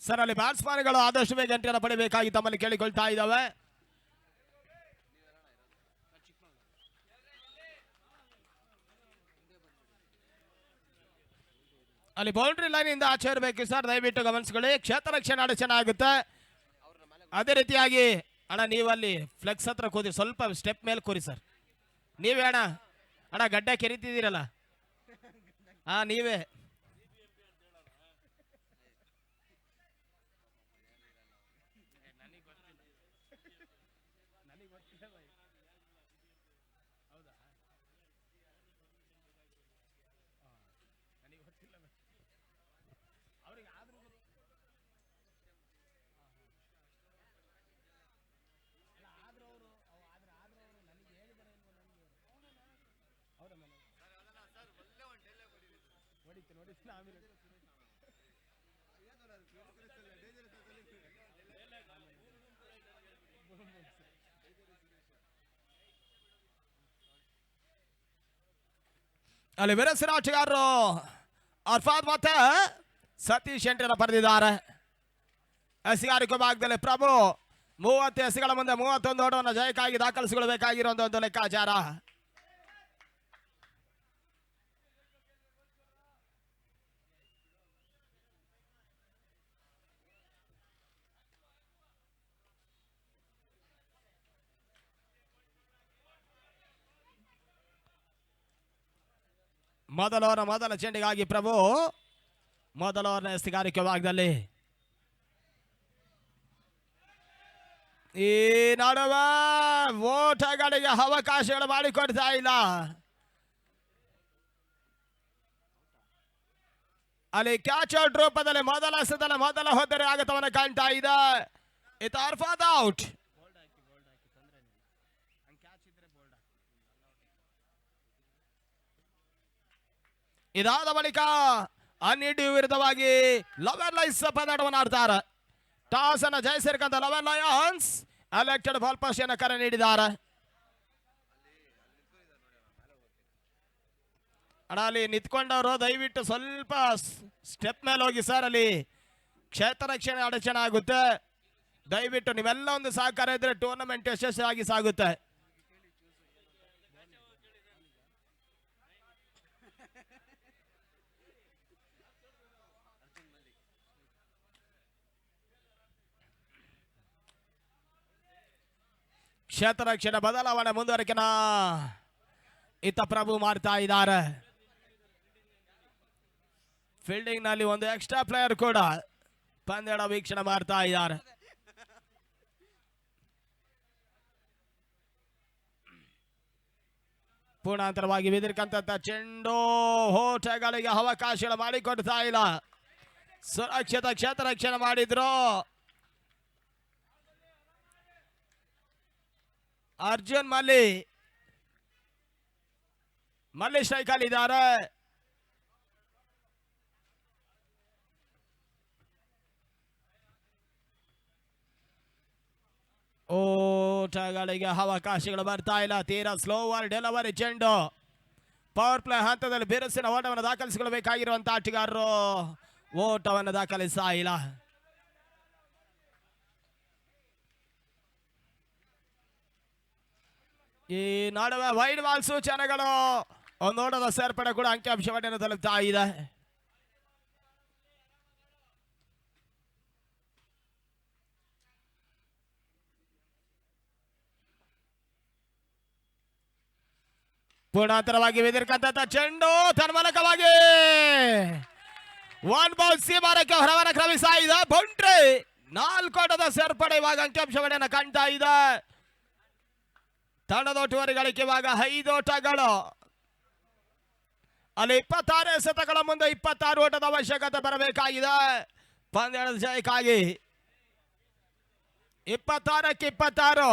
ಸರ್, ಅಲ್ಲಿ ಬ್ಯಾಟ್ಸ್ಮನ್ಗಳು ಆದಷ್ಟು ಬೇಗ ಎಂಟ್ರಿಯನ್ನು ಪಡಿಬೇಕಾಗಿ ತಮ್ಮಲ್ಲಿ ಕೇಳಿಕೊಳ್ತಾ ಇದ್ದಾವೆ. ಅಲ್ಲಿ ಬೌಂಡ್ರಿ ಲೈನ್ ಇಂದ ಆಚೆ ಇರಬೇಕು ಸರ್, ದಯವಿಟ್ಟು ಗಮನಿಸ್ಕೊಳ್ಳಿ. ಕ್ಷೇತ್ರ ರಕ್ಷಣೆ ಆಡ ಚೆನ್ನಾಗುತ್ತೆ. ಅದೇ ರೀತಿಯಾಗಿ ಅಣ್ಣ, ನೀವಲ್ಲಿ ಫ್ಲೆಕ್ಸ್ ಹತ್ರ ಕೂರಿ, ಸ್ವಲ್ಪ ಸ್ಟೆಪ್ ಮೇಲೆ ಕೂರಿ ಸರ್. ನೀವೇ ಅಣ್ಣ ಗಡ್ಡೆ ಕೆರಿತಿದ್ದೀರಲ್ಲ, ಹಾ ನೀವೇ. ಅಲ್ಲಿ ವಿರಸಿನ ಆಟಗಾರರು ಅರ್ಫಾದ್ ಮತ್ತೆ ಸತೀಶ್ ಎಂಟ್ರಿಯನ್ನು ಪಡೆದಿದ್ದಾರೆ. ಎಸೆಗಾರಿಕೆ ಭಾಗದಲ್ಲಿ ಪ್ರಭು 30 ಎಸೆಗಳ ಮುಂದೆ 31 ಓಟವನ್ನು ಜಯಕ್ಕಾಗಿ ದಾಖಲಿಸಿಕೊಳ್ಳಬೇಕಾಗಿರುವಂತಹ ಒಂದು ಲೆಕ್ಕಾಚಾರ. ಮೊದಲ ಚೆಂಡಿಗಾಗಿ ಪ್ರಭು ಮೊದಲ ಓವರ್ನ ಎಸೆಗಾರಿಕೆ ಭಾಗದಲ್ಲಿ ಈ ನಡುವೆ ಓಟಗಳಿಗೆ ಅವಕಾಶಗಳು ಮಾಡಿಕೊಡ್ತಾ ಇಲ್ಲ. ಅಲ್ಲಿ ಕ್ಯಾಚ್ ಔಟ್ ರೂಪದಲ್ಲಿ ಮೊದಲ ಎಸೆದಲ್ಲಿ ಮೊದಲ ಹೊತ್ತರೆ ಆಗತವನ್ನು ಕಾಣ್ತಾ ಇದೆ. ಇದು ಅರ್ಫಾದ್ ಔಟ್. ಇದಾದ ಬಳಿಕ ಅನ್ನಿಡಿ ವಿರುದ್ಧವಾಗಿ 11 ಲೈನ್ಸ್ ಪಂದ್ಯಾಟವನ್ನು ಆಡ್ತಾರೆ. ಟಾಸ್ ಅನ್ನು ಜಯಿಸಿರ್ತಕ್ಕಂಥ 11 ಲಯನ್ಸ್ ಎಲೆಕ್ಟೆಡ್ ಬಾಲ್ ಪಾಸ್ ಅನ್ನು ಕರೆ ನೀಡಿದ್ದಾರೆ. ಅಣ್ಣ ಅಲ್ಲಿ ನಿಂತ್ಕೊಂಡವರು ದಯವಿಟ್ಟು ಸ್ವಲ್ಪ ಸ್ಟೆಪ್ ಮೇಲೆ ಹೋಗಿ ಸರ್, ಅಲ್ಲಿ ಕ್ಷೇತ್ರ ರಕ್ಷಣೆ ಅಡಚಣೆ ಆಗುತ್ತೆ. ದಯವಿಟ್ಟು ನೀವೆಲ್ಲ ಒಂದು ಸಹಕಾರ ಇದ್ರೆ ಟೂರ್ನಮೆಂಟ್ ಯಶಸ್ವಿಯಾಗಿ ಸಾಗುತ್ತೆ. ಕ್ಷೇತ್ರ ರಕ್ಷಣೆ ಬದಲಾವಣೆ ಮುಂದುವರಿಕೆನ ಇತ್ತ ಪ್ರಭು ಮಾಡ್ತಾ ಇದ್ದಾರೆ. ಫೀಲ್ಡಿಂಗ್ ನಲ್ಲಿ ಒಂದು ಎಕ್ಸ್ಟ್ರಾ ಪ್ಲೇಯರ್ ಕೂಡ ಪಂದ್ಯದ ವೀಕ್ಷಣೆ ಮಾಡ್ತಾ ಇದ್ದಾರೆ. ಪೂರ್ಣಾಂತರವಾಗಿ ಬಿದಿರ್ಕಂತ ಚೆಂಡು ಹೋಟೆಗಳಿಗೆ ಅವಕಾಶಗಳು ಮಾಡಿಕೊಡ್ತಾ ಇಲ್ಲ. ಸುರಕ್ಷಿತ ಕ್ಷೇತ್ರ ರಕ್ಷಣೆ ಮಾಡಿದ್ರು. ಅರ್ಜುನ್ ಮಲ್ಲಿ ಸ್ಟ್ರೈಕ್ ಅಲ್ಲಿದ್ದಾರೆ. ಓಟಗಳಿಗೆ ಅವಕಾಶಗಳು ಬರ್ತಾ ಇಲ್ಲ. ತೀರಾ ಸ್ಲೋವರ್ ಡೆಲಿವರಿ ಚೆಂಡು. ಪವರ್ ಪ್ಲೇ ಹಂತದಲ್ಲಿ ಬಿರುಸಿನ ಓಟವನ್ನು ದಾಖಲಿಸಿಕೊಳ್ಳಬೇಕಾಗಿರುವಂತಹ ಆಟಗಾರರು ಓಟವನ್ನು ದಾಖಲಿಸ್ತಾ ಇಲ್ಲ. ಈ ನಡುವೆ ವೈಡ್ ಬಾಲ್ ಸೂಚನೆಗಳು, ಒಂದು ಓಟದ ಸೇರ್ಪಡೆ ಕೂಡ ಅಂಕಿಅಂಶವನ್ನು ತಲುಪ್ತಾ ಇದೆ. ಪೂರ್ಣಾಂತರವಾಗಿ ಬಿದಿರ್ಕಂತ ಚೆಂಡು ತನ್ಮೂಲಕವಾಗಿ 1 ಬೌಲ್ ಸೀಮಾರಕ್ಕೆ ಹೊರವನ್ನ ಕ್ರಮಿಸ್ತಾ ಇದೆ. ಬೌಂಡ್ರಿ 4 ಓಟದ ಸೇರ್ಪಡೆ ಇವಾಗ ಅಂಕಿಅಂಶವನ್ನು ಕಾಣ್ತಾ ಇದೆ. ತಂಡದ ಒಟ್ಟುವರಿ ಗಳಿಕೆ ಇವಾಗ 5 ಓಟಗಳು. ಅಲ್ಲಿ 26 ಎಸೆತಗಳ ಮುಂದೆ 26 ಓಟದ ಅವಶ್ಯಕತೆ ಬರಬೇಕಾಗಿದೆ ಪಂದ್ಯದ ಜಯಕ್ಕಾಗಿ. 26ಕ್ಕೆ 26.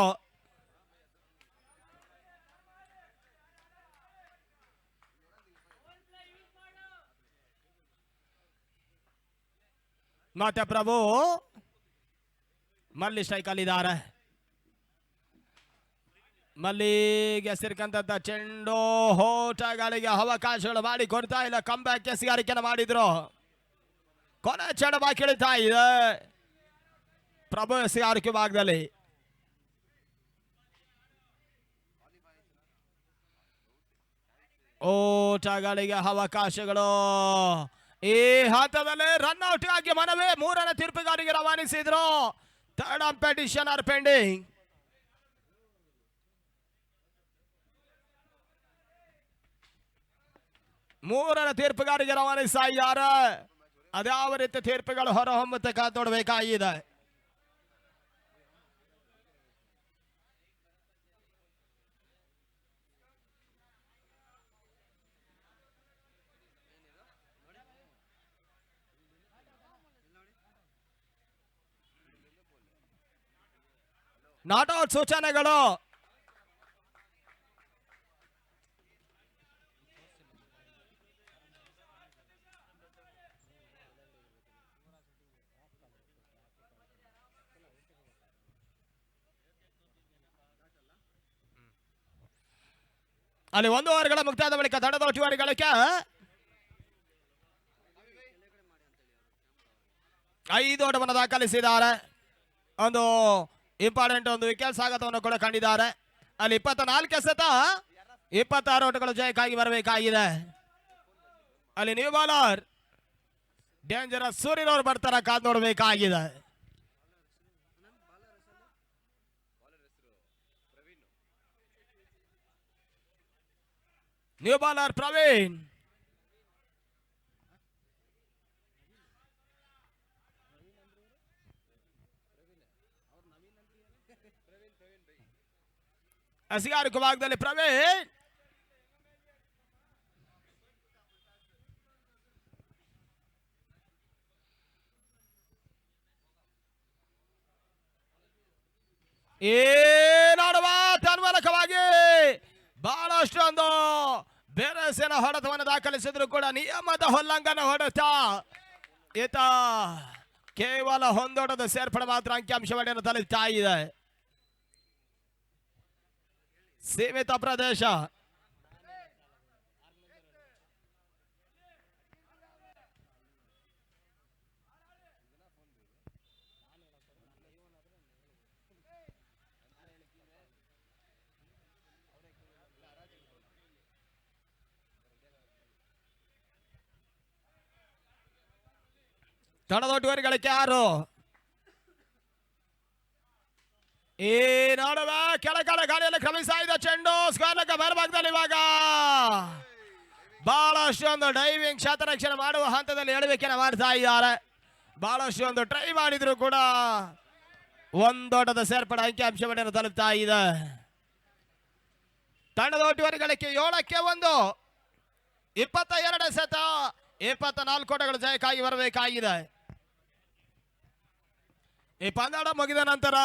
ಮತ್ತೆ ಪ್ರಭು ಮಲ್ಲಿ ಸ್ಟ್ರೈಕ್ ಅಲ್ಲಿದ್ದಾರೆ. ಮಲ್ಲಿಗೆ ಸಿರ್ಕಂತ ಚೆಂಡು ಹೋಟಗಳಿಗೆ ಅವಕಾಶಗಳು ಮಾಡಿ ಕೊಡ್ತಾ ಇಲ್ಲ. ಕಂಬ್ಯಾಕ್ ಎಸೆಗಾರಿಕೆಯನ್ನು ಮಾಡಿದ್ರು. ಕೊನೆ ಚೆಂಡು ಬಾಕಿ ಇಳಿತಾ ಇದೆ ಪ್ರಭು ಎಸೆಗಾರಿಕೆ ಭಾಗದಲ್ಲಿ. ಓಟಗಳಿಗೆ ಅವಕಾಶಗಳು. ಈ ಹಂತದಲ್ಲಿ ರನ್ ಔಟ್ ಆಗಿ ಮನವೇ 3ನೇ ತೀರ್ಪುಗಾರಿಗೆ ರವಾನಿಸಿದ್ರು. Third umpire decision are pending. ಮೂರರ ತೀರ್ಪುಗಾರಿಗೆ ರವಾನಿಸ್ತಾ ಇದ್ದಾರೆ. ಅದ್ಯಾವ ರೀತಿ ತೀರ್ಪುಗಳು ಹೊರಹೊಮ್ಮುತ್ತೆ ಕಾತೋಡಬೇಕಾಗಿದೆ. ನಾಟ್ ಔಟ್ ಸೂಚನೆಗಳು. ಅಲ್ಲಿ 1 ಓವರ್ಗಳ ಮುಕ್ತಾಯದ ಬಳಿಕ ತಂಡದ ಒಟ್ಟುವರಿಗಳಿಗೆ 5 ಓಟವನ್ನು ದಾಖಲಿಸಿದ್ದಾರೆ. ಒಂದು ಇಂಪಾರ್ಟೆಂಟ್ ಒಂದು ವಿಕೆಟ್ ಸ್ವಾಗತವನ್ನು ಕೂಡ ಕಂಡಿದ್ದಾರೆ. ಅಲ್ಲಿ 24 ಎಸೆತ 26 ಓಟಗಳು ಜಯಕ್ಕಾಗಿ ಬರಬೇಕಾಗಿದೆ. ಅಲ್ಲಿ ನ್ಯೂ ಬಾಲರ್ ಡೇಂಜರಸ್ ಸೂರ್ಯನವರು ಬರ್ತಾರ ಕಾದ್ ನೋಡಬೇಕಾಗಿದೆ. New bowler Praveen. ಎಸೆಗಾರಿಕೆ ಭಾಗದಲ್ಲಿ ಪ್ರವೀಣ್. ಏನಾಡುವ ತನ್ಮೂಲಕವಾಗಿ ಬಹಳಷ್ಟು ಒಂದು ಬೇರೆಸಿನ ಹೊಡೆತವನ್ನು ದಾಖಲಿಸಿದ್ರು ಕೂಡ ನಿಯಮದ ಉಲ್ಲಂಘನೆ ಹೊಡೆತ ಈತ ಕೇವಲ ಒಂದೋಟದ ಸೇರ್ಪಡೆ ಮಾತ್ರ ಅಂಕಿಅಂಶವನ್ನು ತಲುಪ್ತಾ ಇದೆ. ಸೀಮಿತ ಪ್ರದೇಶ. ತಡದೊಡ್ಡುವರಿಗಳಿಗೆ ಯಾರು ಈ ನೋಡುವ ಕೆಳಗಡೆ ಗಾಳಿಯಲ್ಲಿ ಕ್ರಮಿಸ್ತಾ ಇದೆ. ಚೆಂಡು ಸ್ಕ್ವೇರ್ಲಕ್ಕ ಬರಭಾಗದಲ್ಲಿ ಇವಾಗ ಬಹಳಷ್ಟು ಒಂದು ಡೈವಿಂಗ್ ಶತರಕ್ಷಣೆ ಮಾಡುವ ಹಂತದಲ್ಲಿ ಎಡವಿಕೆಯನ್ನು ಮಾಡ್ತಾ ಇದ್ದಾರೆ. ಬಹಳಷ್ಟು ಒಂದು ಟ್ರೈ ಮಾಡಿದ್ರು ಕೂಡ ಒಂದೋಟದ ಸೇರ್ಪಡೆ ಅಂಕಿಅಂಶವನ್ನು ತಲುಪ್ತಾ ಇದೆ. ತಂಡದ ಒಟ್ಟುವರಿಗಳಿಗೆ 7-1 22 ಸತ 24 ಓಟಗಳು ಜಯಕ್ಕಾಗಿ ಬರಬೇಕಾಗಿದೆ. ಈ ಪಂದ್ಯಾಟ ಮುಗಿದ ನಂತರ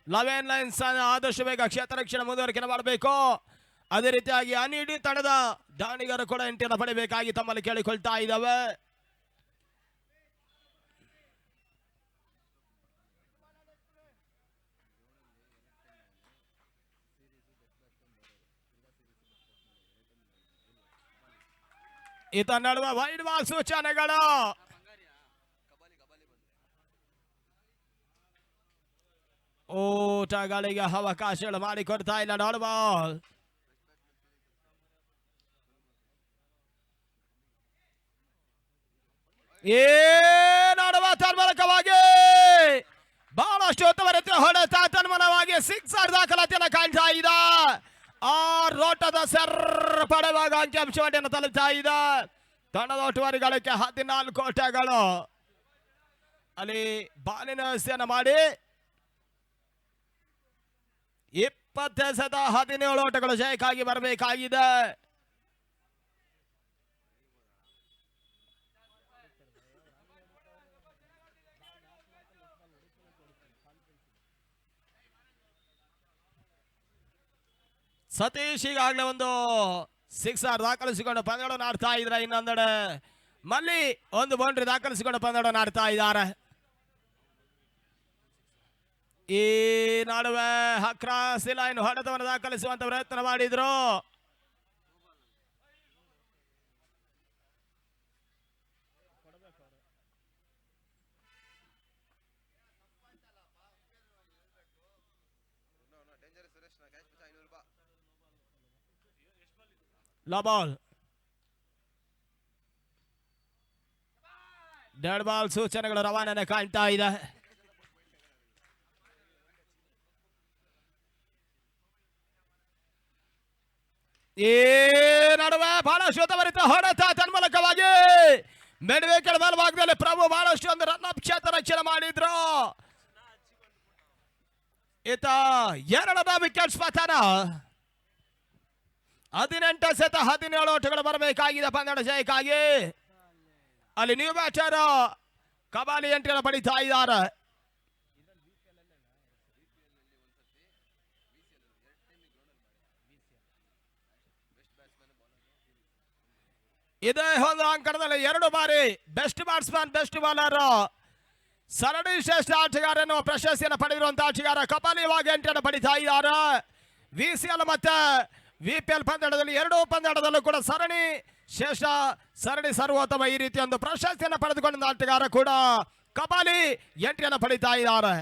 11 ಲೈನ್ಸ್ ಆದಷ್ಟು ಬೇಗ ಕ್ಷೇತ್ರ ರಕ್ಷಣೆ ಮುಂದುವರಿಕೆ ಮಾಡಬೇಕು. ಅದೇ ರೀತಿಯಾಗಿ ಅನಿಡಿ ತಂಡದ ದಾಣಿಗರು ಕೂಡ ಎಂಟಿಯನ್ನು ಪಡೆಯಬೇಕಾಗಿ ತಮ್ಮಲ್ಲಿ ಕೇಳಿಕೊಳ್ತಾ ಇದ್ದಾವೆ. ಈತ ನಡುವ ವೈಡ್ ಬಾಲ್ ಸೂಚನೆಗಳು. ಓಟಗಳಿಗೆ ಅವಕಾಶಗಳು ಮಾಡಿಕೊಡ್ತಾ ಇಲ್ಲ ಡಾಟ್ ಬಾಲ್. ಏನಾಡುವ ತನ್ಮೂಲಕವಾಗಿ ಬಹಳಷ್ಟು ಉತ್ತಮ ರೀತಿಯ ಹೊಡೆತ ತನ್ಮೂಲವಾಗಿ ಸಿಕ್ಸರ್ ದಾಖಲಾತಿಯನ್ನು ಕಾಣ್ತಾ ಇದೆ. ಆ ರೋಟದ ಪಡೆಯುವಾಗ ಅಂಕಿಅಂಶವನ್ನು ತಲುಪ್ತಾ ಇದೆ. ತಂಡದ ಒಟ್ಟುವರಿಗಳಿಗೆ 14 ಓಟಗಳು. ಅಲ್ಲಿ ಬಾಲಿನ ವ್ಯವಸ್ಥೆಯನ್ನು ಮಾಡಿ 20 ಸತ 17 ಓಟಗಳು ಜಯಕ್ಕಾಗಿ ಬರಬೇಕಾಗಿದೆ. ಸತೀಶ್ ಈಗಾಗಲೇ ಒಂದು ಸಿಕ್ಸರ್ ದಾಖಲಿಸಿಕೊಂಡು ಪಂದ್ಯಗಳನ್ನು ಆಡ್ತಾ ಇದ್ರೆ, ಇನ್ನೊಂದೆಡೆ ಮಲ್ಲಿ ಒಂದು ಬೌಂಡ್ರಿ ದಾಖಲಿಸಿಕೊಂಡು ಪಂದ್ಯಗಳನ್ನು ಆಡ್ತಾ ಇದ್ದಾರೆ. ಈ ನಡುವೆ ಅಕ್ರಾಸ್ ಲೈನ್ ಹೊಡೆತವನ್ನು ದಾಖಲಿಸುವಂತ ಪ್ರಯತ್ನ ಮಾಡಿದ್ರು. ಬಾಲ್ ಡೆಡ್ ಬಾಲ್ ಸೂಚನೆಗಳು ರವಾನೆ ಕಾಣ್ತಾ ಇದೆ. ಈ ನಡುವೆ ಬಹಳಷ್ಟು ಉತ್ತಮರಿತ ಹೊಡೆತ ತನ್ಮೂಲಕವಾಗಿ ಮೆಡ್ವೇಕಲ್ ಬಲಭಾಗದಲ್ಲಿ ಪ್ರಭು ಬಹಳಷ್ಟು ಒಂದು ರನ್ ಅಪ್ ಕ್ಷೇತ್ರ ರಕ್ಷಣೆ ಮಾಡಿದ್ರು. ಈತ 2ನೇ ವಿಕೆಟ್ ಪತನ. 18 ಸತ 17 ಓಟಗಳು ಬರಬೇಕಾಗಿದೆ ಪಂದ್ಯದ ಜಯಕ್ಕಾಗಿ. ಅಲ್ಲಿ ನ್ಯೂ ಬ್ಯಾಟರ್ ಕಬಾಲಿ ಎಂಟ್ರಿಯನ್ನು ಪಡಿತಾ ಇದ್ದಾರೆ. ಇದೇ ಒಂದು ಅಂಕಣದಲ್ಲಿ 2 ಬಾರಿ ಬೆಸ್ಟ್ ಬ್ಯಾಟ್ಸ್ಮನ್ ಬೆಸ್ಟ್ ಬಾಲರ್ ಸರಣಿ ಶ್ರೇಷ್ಠ ಆಟಗಾರ ಎನ್ನುವ ಪ್ರಶಸ್ತಿಯನ್ನು ಪಡೆದಿರುವಂತಹ ಆಟಗಾರ ಕಪಾಲಿ ಇವಾಗ ಎಂಟ್ರಿಯನ್ನು ಪಡಿತಾ ಇದ್ದಾರೆ. ವಿಸಿಎಲ್ ಮತ್ತೆ ವಿಪಿಎಲ್ ಪಂದ್ಯದಲ್ಲಿ 2 ಪಂದ್ಯದಲ್ಲೂ ಕೂಡ ಸರಣಿ ಶ್ರೇಷ್ಠ ಸರಣಿ ಸರ್ವೋತ್ತಮ ಈ ರೀತಿಯ ಒಂದು ಪ್ರಶಸ್ತಿಯನ್ನು ಪಡೆದುಕೊಂಡ ಆಟಗಾರ ಕೂಡ ಕಪಾಲಿ ಎಂಟ್ರಿಯನ್ನು ಪಡಿತಾ ಇದ್ದಾರೆ.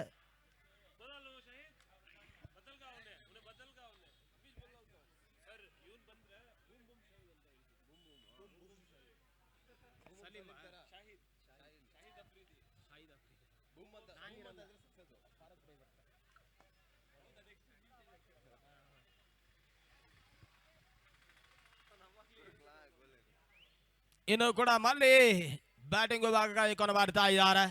ಇನ್ನು ಕೂಡ ಮಲ್ಲಿ ಬ್ಯಾಟಿಂಗ್ ವಿಭಾಗಕ್ಕೆ ಮಾಡ್ತಾ ಇದ್ದಾರೆ.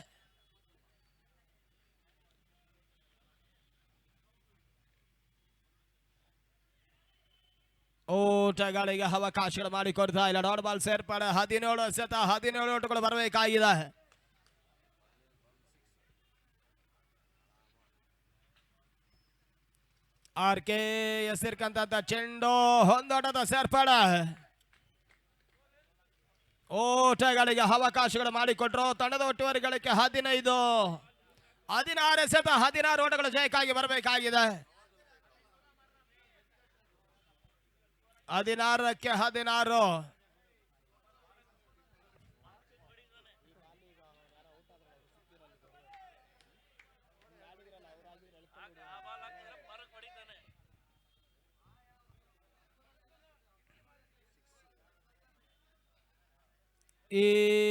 ಓಟಗಳಿಗೆ ಅವಕಾಶಗಳು ಮಾಡಿಕೊಡ್ತಾ ಇಲ್ಲ. ಡಾಟ್ ಬಾಲ್ ಸೇರ್ಪಡೆ 17 ಸತ 17 ಓಟಗಳು ಬರಬೇಕಾಗಿದೆ. ಆರ್ಕೆ ಎಸಿರ್ಕಂತ ಚೆಂಡು ಒಂದೋಟದ ಸೇರ್ಪಡೆ. ಓಟಗಳಿಗೆ ಅವಕಾಶಗಳು ಮಾಡಿಕೊಟ್ರು. ತಂಡದ ಒಟ್ಟುವರಿ ಗಳಿಕೆ 15, 16 ಎಸೆತ 16 ಓಟಗಳು ಜಯಕ್ಕಾಗಿ ಬರಬೇಕಾಗಿದೆ. 16ಕ್ಕೆ 16. ಈ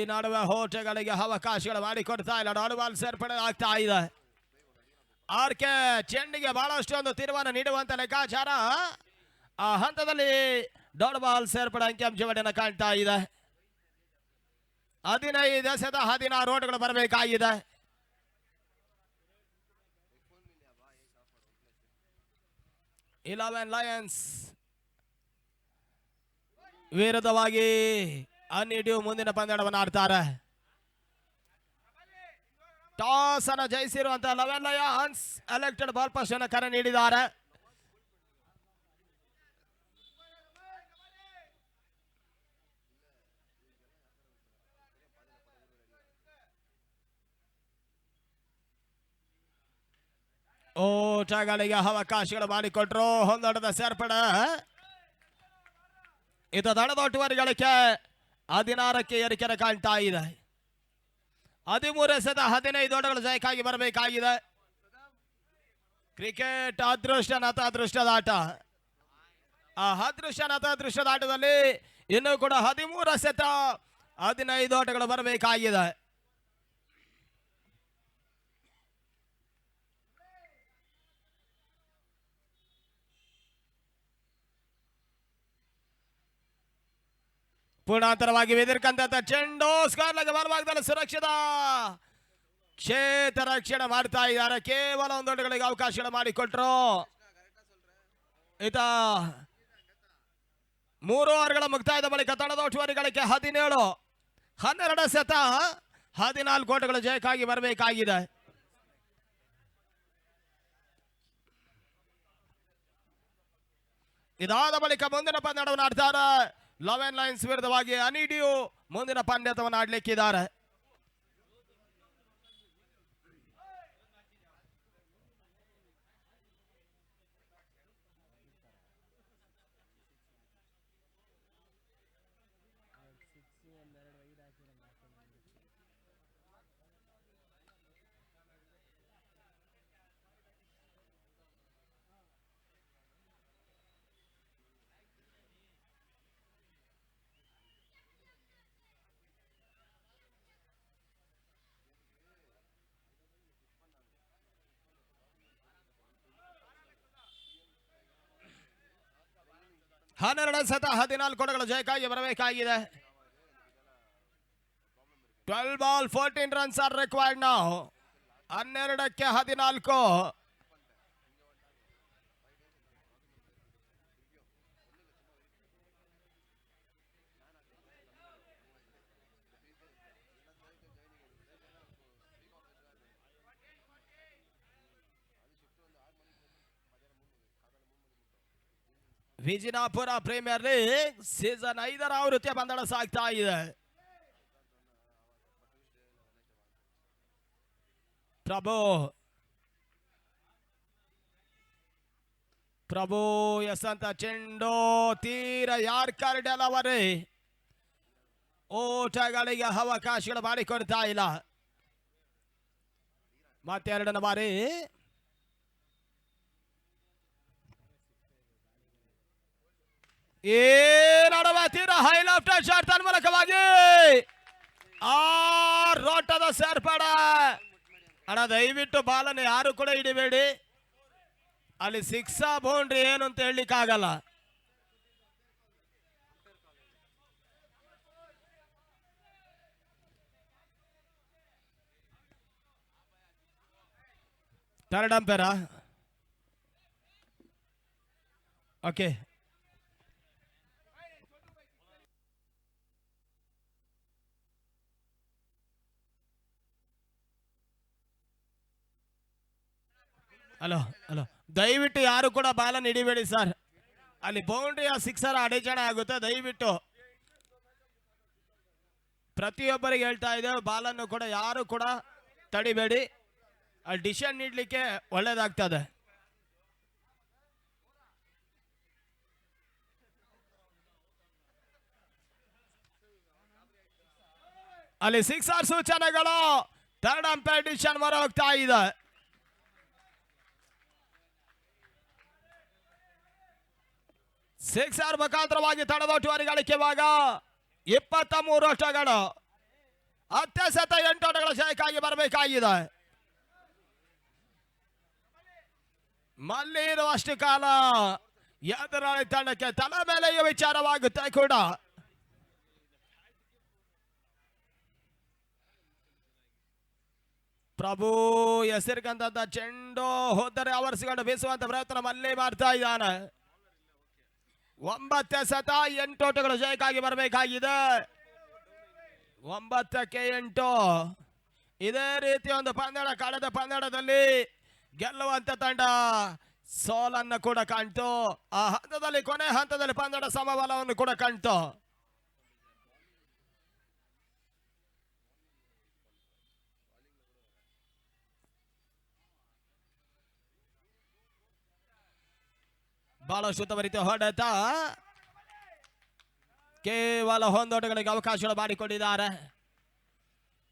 ನಡುವೆ ಓಟಗಳಿಗೆ ಅವಕಾಶಗಳು ಮಾಡಿಕೊಡ್ತಾ ಇಲ್ಲ. ಡಾಟ್ ಬಾಲ್ ಸೇರ್ಪಡೆ ಆಗ್ತಾ ಇದೆ. ಆರ್ಕೆ ಚೆಂಡಿಗೆ ಬಹಳಷ್ಟು ಒಂದು ತೀರ್ಮಾನ ನೀಡುವಂತ ಲೆಕ್ಕಾಚಾರ. ಆ ಹಂತದಲ್ಲಿ ಡಾಟ್ ಬಾಲ್ ಸೇರ್ಪಡೆ ಅಂಕಿಅಂಶವನ್ನು ಕಾಣ್ತಾ ಇದೆ. 15 ಎಸೆತ 16 ಓಟಗಳು ಬರಬೇಕಾಗಿದೆ. ಇಲೆವೆನ್ ಲಯನ್ಸ್ ವಿರುದ್ಧವಾಗಿ ಅನ್ಇಡ್ಯೂ ಮುಂದಿನ ಪಂದ್ಯವನ್ನು ಆಡ್ತಾರೆ. ಟಾಸ್ ಅನ್ನು ಜಯಿಸಿರುವಂತಹ 11 ಲಯನ್ಸ್ ಎಲೆಕ್ಟೆಡ್ ಬಾಲ್ ಪಾಸ್ ಅನ್ನು ಕರೆ ನೀಡಿದ್ದಾರೆ. ಓಟಗಳಿಗೆ ಅವಕಾಶಗಳು ಮಾಡಿಕೊಟ್ರು. ಹೊಂದಡದ ಸೇರ್ಪಡೆ. ಇದು ದಣದ ಒಟ್ಟುವರಿ ಗಳಿಕೆ 16ಕ್ಕೆ ಏರಿಕೆ ಕಾಣ್ತಾ ಇದೆ. 13 ಎಸೆತ 15 ಓಟಗಳು ಜಯಕ್ಕಾಗಿ ಬರಬೇಕಾಗಿದೆ. ಕ್ರಿಕೆಟ್ ಅದೃಷ್ಟ ನತ ಅದೃಷ್ಟದ ಆಟ. ಆ ಅದೃಷ್ಟ ನತ ಅದೃಷ್ಟದ ಆಟದಲ್ಲಿ ಇನ್ನೂ ಕೂಡ 13 ಎಸೆತ 15 ಓಟಗಳು ಬರಬೇಕಾಗಿದೆ. ಪೂರ್ಣಾಂತರವಾಗಿ ಬೆದರ್ಕಂತ ಚೆಂಡು ಸ್ಕಾರ್ಲಾಗ ಬಲಭಾಗದಲ್ಲಿ ಸುರಕ್ಷಿತ ಕ್ಷೇತ್ರ ರಕ್ಷಣೆ ಮಾಡ್ತಾ ಇದ್ದಾರೆ. ಕೇವಲ 1 ಓಟಗಳಿಗೆ ಅವಕಾಶಗಳು ಮಾಡಿಕೊಟ್ರು. ಈತ 3 ಓವರ್ಗಳ ಮುಕ್ತಾಯದ ಬಳಿಕ ತಂಡದ ಒಟ್ಟುವರಿ ಗಳಿಕೆ 17, 12 ಎಸೆತ 14 ಓಟಗಳು ಜಯಕ್ಕಾಗಿ ಬರಬೇಕಾಗಿದೆ. ಇದಾದ ಬಳಿಕ ಮುಂದಿನ ಪಂದ್ಯವನ್ನು ಆಡ್ತಾರೆ. 11 ಲಯನ್ಸ್ ವಿರುದ್ಧವಾಗಿ ಅನ್ಇಡ್ಯೂ ಮುಂದಿನ ಪಂದ್ಯವನ್ನು ಆಡ್ಲಿಕ್ಕಿದ್ದಾರೆ. ಹನ್ನೆರಡು ಎಸೆತ 14 ಓಟಗಳು ಜಯಕ್ಕಾಗಿ ಬರಬೇಕಾಗಿದೆ. 12 ball 14 runs are required now. 12ಕ್ಕೆ 14. ವಿಜಯಪುರ ಪ್ರೀಮಿಯರ್ ಲೀಗ್ ಸೀಸನ್ 5ರ ಆವೃತ್ತಿಯ ಪಂದ್ಯ ಸಾಗ್ತಾ ಇದೆ. ಪ್ರಭು ಎಸಂತ ಚೆಂಡು ತೀರ ಯಾರ್ಕರ್ ಡೆಲವರಿ. ಓಟಗಳಿಗೆ ಅವಕಾಶಗಳು ಮಾಡಿಕೊಡ್ತಾ ಇಲ್ಲ. ಮತ್ತೆ 2ನೇ ಬಾರಿ ನಡುವೆ ತೀರ ಹೈ ಲೆಫ್ಟ್ ಶಾಟ್ ತನ್ಮೂಲಕವಾಗಿ ರೋಟದ ಸೇರ್ಪಡೆ. ಅಣ್ಣ ದಯವಿಟ್ಟು ಬಾಲನ್ನು ಯಾರು ಕೂಡ ಹಿಡಿಬೇಡಿ. ಅಲ್ಲಿ ಸಿಕ್ಸಾ ಬೌಂಡ್ರಿ ಏನು ಅಂತ ಹೇಳಲಿಕ್ಕಾಗಲ್ಲ. ಥರ್ಡ್ ಅಂಪೇರಾ? ಓಕೆ. ಹಲೋ ಹಲೋ, ದಯವಿಟ್ಟು ಯಾರು ಕೂಡ ಬಾಲನ್ನು ಹಿಡಿಬೇಡಿ ಸರ್. ಅಲ್ಲಿ ಬೌಂಡ್ರಿ ಸಿಕ್ಸರ್ ಅಡಚಣೆ ಆಗುತ್ತೆ. ದಯವಿಟ್ಟು ಪ್ರತಿಯೊಬ್ಬರಿಗೆ ಹೇಳ್ತಾ ಇದ್ದೇವೆ, ಬಾಲನ್ನು ಕೂಡ ಯಾರು ಕೂಡ ತಡಿಬೇಡಿ, ಅಲ್ಲಿ ಡಿಸಿಷನ್ ನೀಡಲಿಕ್ಕೆ ಒಳ್ಳೇದಾಗ್ತದೆ. ಅಲ್ಲಿ ಸಿಕ್ಸರ್ ಸೂಚನೆಗಳು ಥರ್ಡ್ ಅಂಪೈರ್ ಡಿಸಿಷನ್ ಹೊರ ಹೋಗ್ತಾ ಇದೆ. ಸಿಕ್ಸರ್ ಮುಖಾಂತರವಾಗಿ ತಡೆದೋಟುವರಿಗಳಿಗೆ ಇವಾಗ 23 ಓಟಗಳು, 10 ಓಟಗಳ ಜಯಕ್ಕಾಗಿ ಬರಬೇಕಾಗಿದೆ. ಮಲ್ಲಿ ಇರುವಷ್ಟು ಕಾಲ ಎದುರಾಳಿ ತಂಡಕ್ಕೆ ತಲೆ ಮೇಲೆಯೂ ವಿಚಾರವಾಗುತ್ತೆ ಕೂಡ. ಪ್ರಭು ಹೆಸರಿಗಂತ ಚೆಂಡು ಹೋದರೆ ಆವರಿಸಿಕೊಂಡು ಬೀಸುವಂತ ಪ್ರಯತ್ನ ಮಲ್ಲಿ ಮಾಡ್ತಾ ಇದ್ದಾನೆ. 9 ಓಟಗಳು ಜಯಕ್ಕಾಗಿ ಬರಬೇಕಾಗಿದೆ. 9-8 ಇದೇ ರೀತಿ ಒಂದು ಪಂದ್ಯ ಕಳೆದ ಪಂದ್ಯದಲ್ಲಿ ಗೆಲ್ಲುವಂತ ತಂಡ ಸೋಲನ್ನು ಕೂಡ ಕಾಣ್ತು. ಆ ಹಂತದಲ್ಲಿ ಕೊನೆ ಹಂತದಲ್ಲಿ ಪಂದ್ಯದ ಸಮಬಲವನ್ನು ಕೂಡ ಕಾಣ್ತು. ಬಹಳಷ್ಟು ಉತ್ತಮ ರೀತಿಯ ಹೊಡೆತ, ಕೇವಲ 1 ಓಟಗಳಿಗೆ ಅವಕಾಶಗಳು ಮಾಡಿಕೊಂಡಿದ್ದಾರೆ.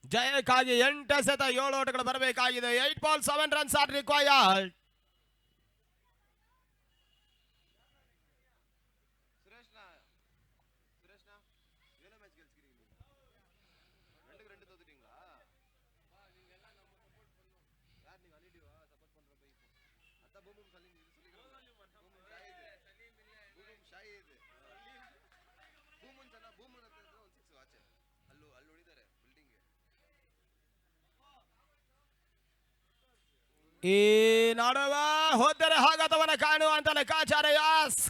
ಜಯಕ್ಕಾಗಿ 8 ಓಟಗಳು ಬರಬೇಕಾಗಿದೆ. 8 ಬಾಲ್ 7 ರನ್ಸ್ ಆರ್ ರಿಕ್ವೈರ್ಡ್. ಈ ನಡುವೆ ಹೋದರೆ ಆಘಾತವನ್ನು ಕಾಣುವಂತ ಲೆಕ್ಕಾಚಾರ.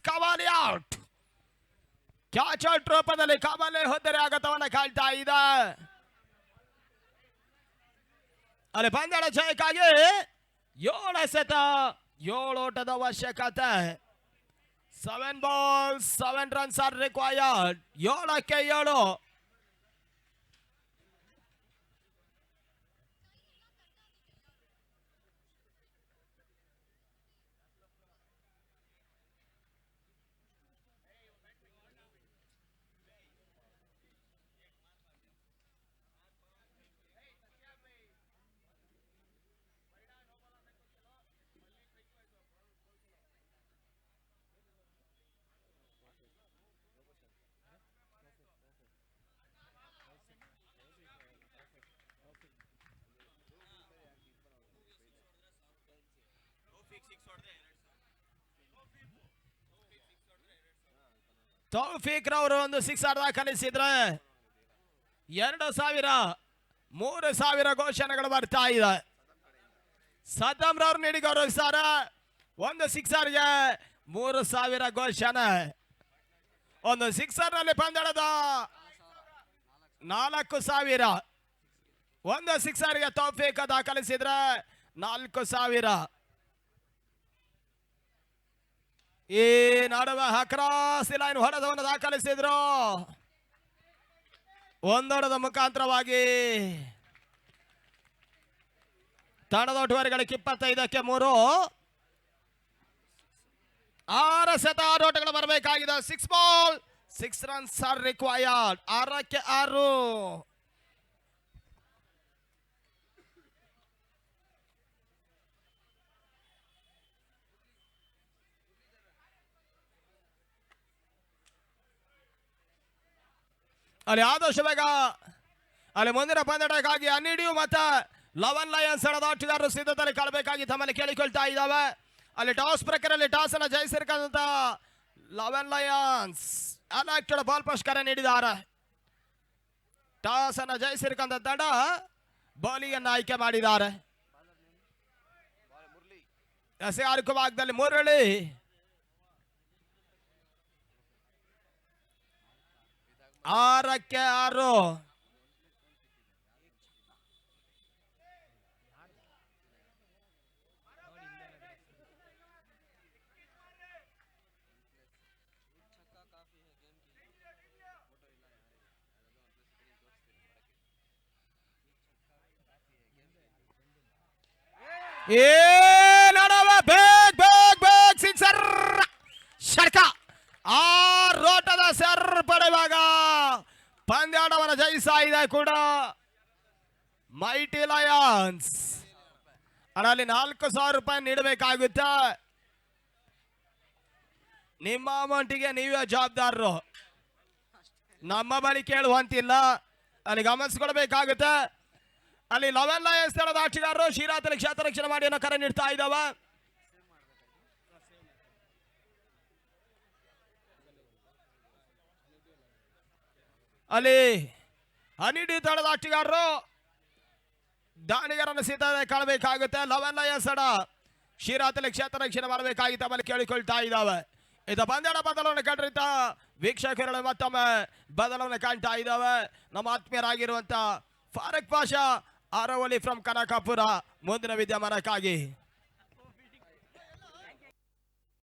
ಕವಾಲಿ ಔಟ್. ಕ್ಯಾಚ್ ಔಟ್ ರೂಪದಲ್ಲಿ ಕವಾಲಿ ಹೋದರೆ ಆಘಾತವನ್ನು ಕಾಣ್ತಾ ಇದೆ. ಅಲ್ಲಿ ಪಂದ್ಯದ ಜಯಕ್ಕಾಗಿ 7 ಓಟದ ಅವಶ್ಯಕತೆ. 7 ball 7 runs are required. 7-7. Taufeeq ರವರು ಒಂದು 6 ದಾಖಲಿಸಿದ್ರೆ 2000 3000 ಘೋಷಣೆಗಳು ಬರ್ತಾ ಇದೆ. ಸದ್ದಂ ರವರು ನೀಡಿ ಗೌರವಿಸ್ತಾರೆ. ಒಂದು 6ಗೆ 3000 ಘೋಷಣೆ. ಒಂದು 6 ನಲ್ಲಿ ಪಂದ್ಯದ 4000. ಒಂದು 6ಗೆ ತೌಫೀಕ್ ದಾಖಲಿಸಿದ್ರೆ 4000. ಈ ನಡುವೆ ಅಕ್ರಾಸ್ ಲೈನ್ ಹೊಡೆದವನ್ನು ದಾಖಲಿಸಿದ್ರು. ಒಂದೊಡದ ಮುಖಾಂತರವಾಗಿ ತಂಡದೊಟ್ಟುವರಿಗಳಿಗೆ 25ಕ್ಕೆ 3. 6 ಓಟಗಳು ಬರಬೇಕಾಗಿದೆ. 6 ಬಾಲ್ 6 ರನ್ಸ್ ಆರ್ ರಿಕ್ವೈರ್ಡ್. 6ಕ್ಕೆ 6. ಅಲ್ಲಿ ಆದಷ್ಟು ಬೇಗ ಅಲ್ಲಿ ಮುಂದಿನ ಪಂದ್ಯಕ್ಕಾಗಿ ಅನಿಡಿಯು ಮತ್ತು ಲವನ್ ಲಯನ್ಸ್ ಆಟಗಾರರು ಸಿದ್ಧತೆಯಲ್ಲಿ ಕಾಣಬೇಕಾಗಿ ತಮ್ಮಲ್ಲಿ ಕೇಳಿಕೊಳ್ತಾ ಇದ್ದಾವೆ. ಅಲ್ಲಿ ಟಾಸ್ ಪ್ರಕಾರದಲ್ಲಿ ಟಾಸ್ ಅನ್ನು ಜಯಿಸಿರ್ತಕ್ಕಂಥ ಲವನ್ ಲಯನ್ಸ್ ಅನ್ಆಕ್ಟೆಡ್ ಬಾಲ್ ಪೋಸ್ಟ್ ಕರೆ ನೀಡಿದ್ದಾರೆ. ಟಾಸ್ ಅನ್ನು ಜಯಿಸಿರ್ತಕ್ಕಂಥ ತಂಡ ಬೌಲಿಂಗ್ ಅನ್ನು ಆಯ್ಕೆ ಮಾಡಿದ್ದಾರೆ. ಎಸೆಗಾರಿಕೆ ಭಾಗದಲ್ಲಿ ಮುರಳಿ, 6ಕ್ಕೆ 6. ನಡವ ಬೇಗ್ ಬೇಗ್ ಬೇಗ್ ಸಿಕ್ಸರ್ ಷಟ್ಕ ಆ ರೋಟದ ಸರ್ ಪಡೆಯುವಾಗ ಪಂದ್ಯಾಟವನ್ನು ಜಯಿಸ್ತಾ ಇದೆ ಕೂಡ ಮೈಟಿ ಲಯನ್ಸ್. ಅದರಲ್ಲಿ 4,000 ರೂಪಾಯಿ ನೀಡಬೇಕಾಗುತ್ತೆ. ನಿಮ್ಮ ಅಮೌಂಟಿಗೆ ನೀವೇ ಜವಾಬ್ದಾರರು, ನಮ್ಮ ಬಳಿ ಕೇಳುವಂತಿಲ್ಲ. ಅಲ್ಲಿ ಗಮನಿಸ್ಕೊಳ್ಬೇಕಾಗುತ್ತೆ. ಅಲ್ಲಿ 11 ಲಯನ್ಸ್ ತಂಡದ ಆಟಗಾರರು ಶಿರಾದಲ್ಲಿ ಕ್ಷೇತ್ರ ರಕ್ಷಣೆ ಮಾಡಿ ಅನ್ನೋ ಕರೆ ನೀಡ್ತಾ ಇದ್ದಾವ. ಅಲ್ಲಿ ಹನಿಡಿ ತಂಡದ ಆಟಗಾರರು ದಾನಿಗರನ್ನು ಸಿದ್ಧತೆ ಕಾಣಬೇಕಾಗುತ್ತೆ. 11 ಲಯನ್ಸ್ ತಂಡ ಶಿರಾದಲ್ಲಿ ಕ್ಷೇತ್ರ ರಕ್ಷಣೆ ಮಾಡಬೇಕಾಗಿತ್ತು ಆಮೇಲೆ ಕೇಳಿಕೊಳ್ತಾ ಇದ್ದಾವೆ. ಇದು ಪಂದ್ಯದ ಬದಲಾವಣೆ ಕಂಡಿದ್ದ ವೀಕ್ಷಕರು ಮತ್ತೊಮ್ಮೆ ಬದಲಾವಣೆ ಕಾಣ್ತಾ ಇದ್ದಾವೆ. ನಮ್ಮ ಆತ್ಮೀಯರಾಗಿರುವಂತ ಫಾರೂಕ್ ಪಾಷಾ ಅರವಲಿ ಫ್ರಮ್ ಕನಕಪುರ ಮುಂದಿನ ವಿದ್ಯಮಾನಕ್ಕಾಗಿ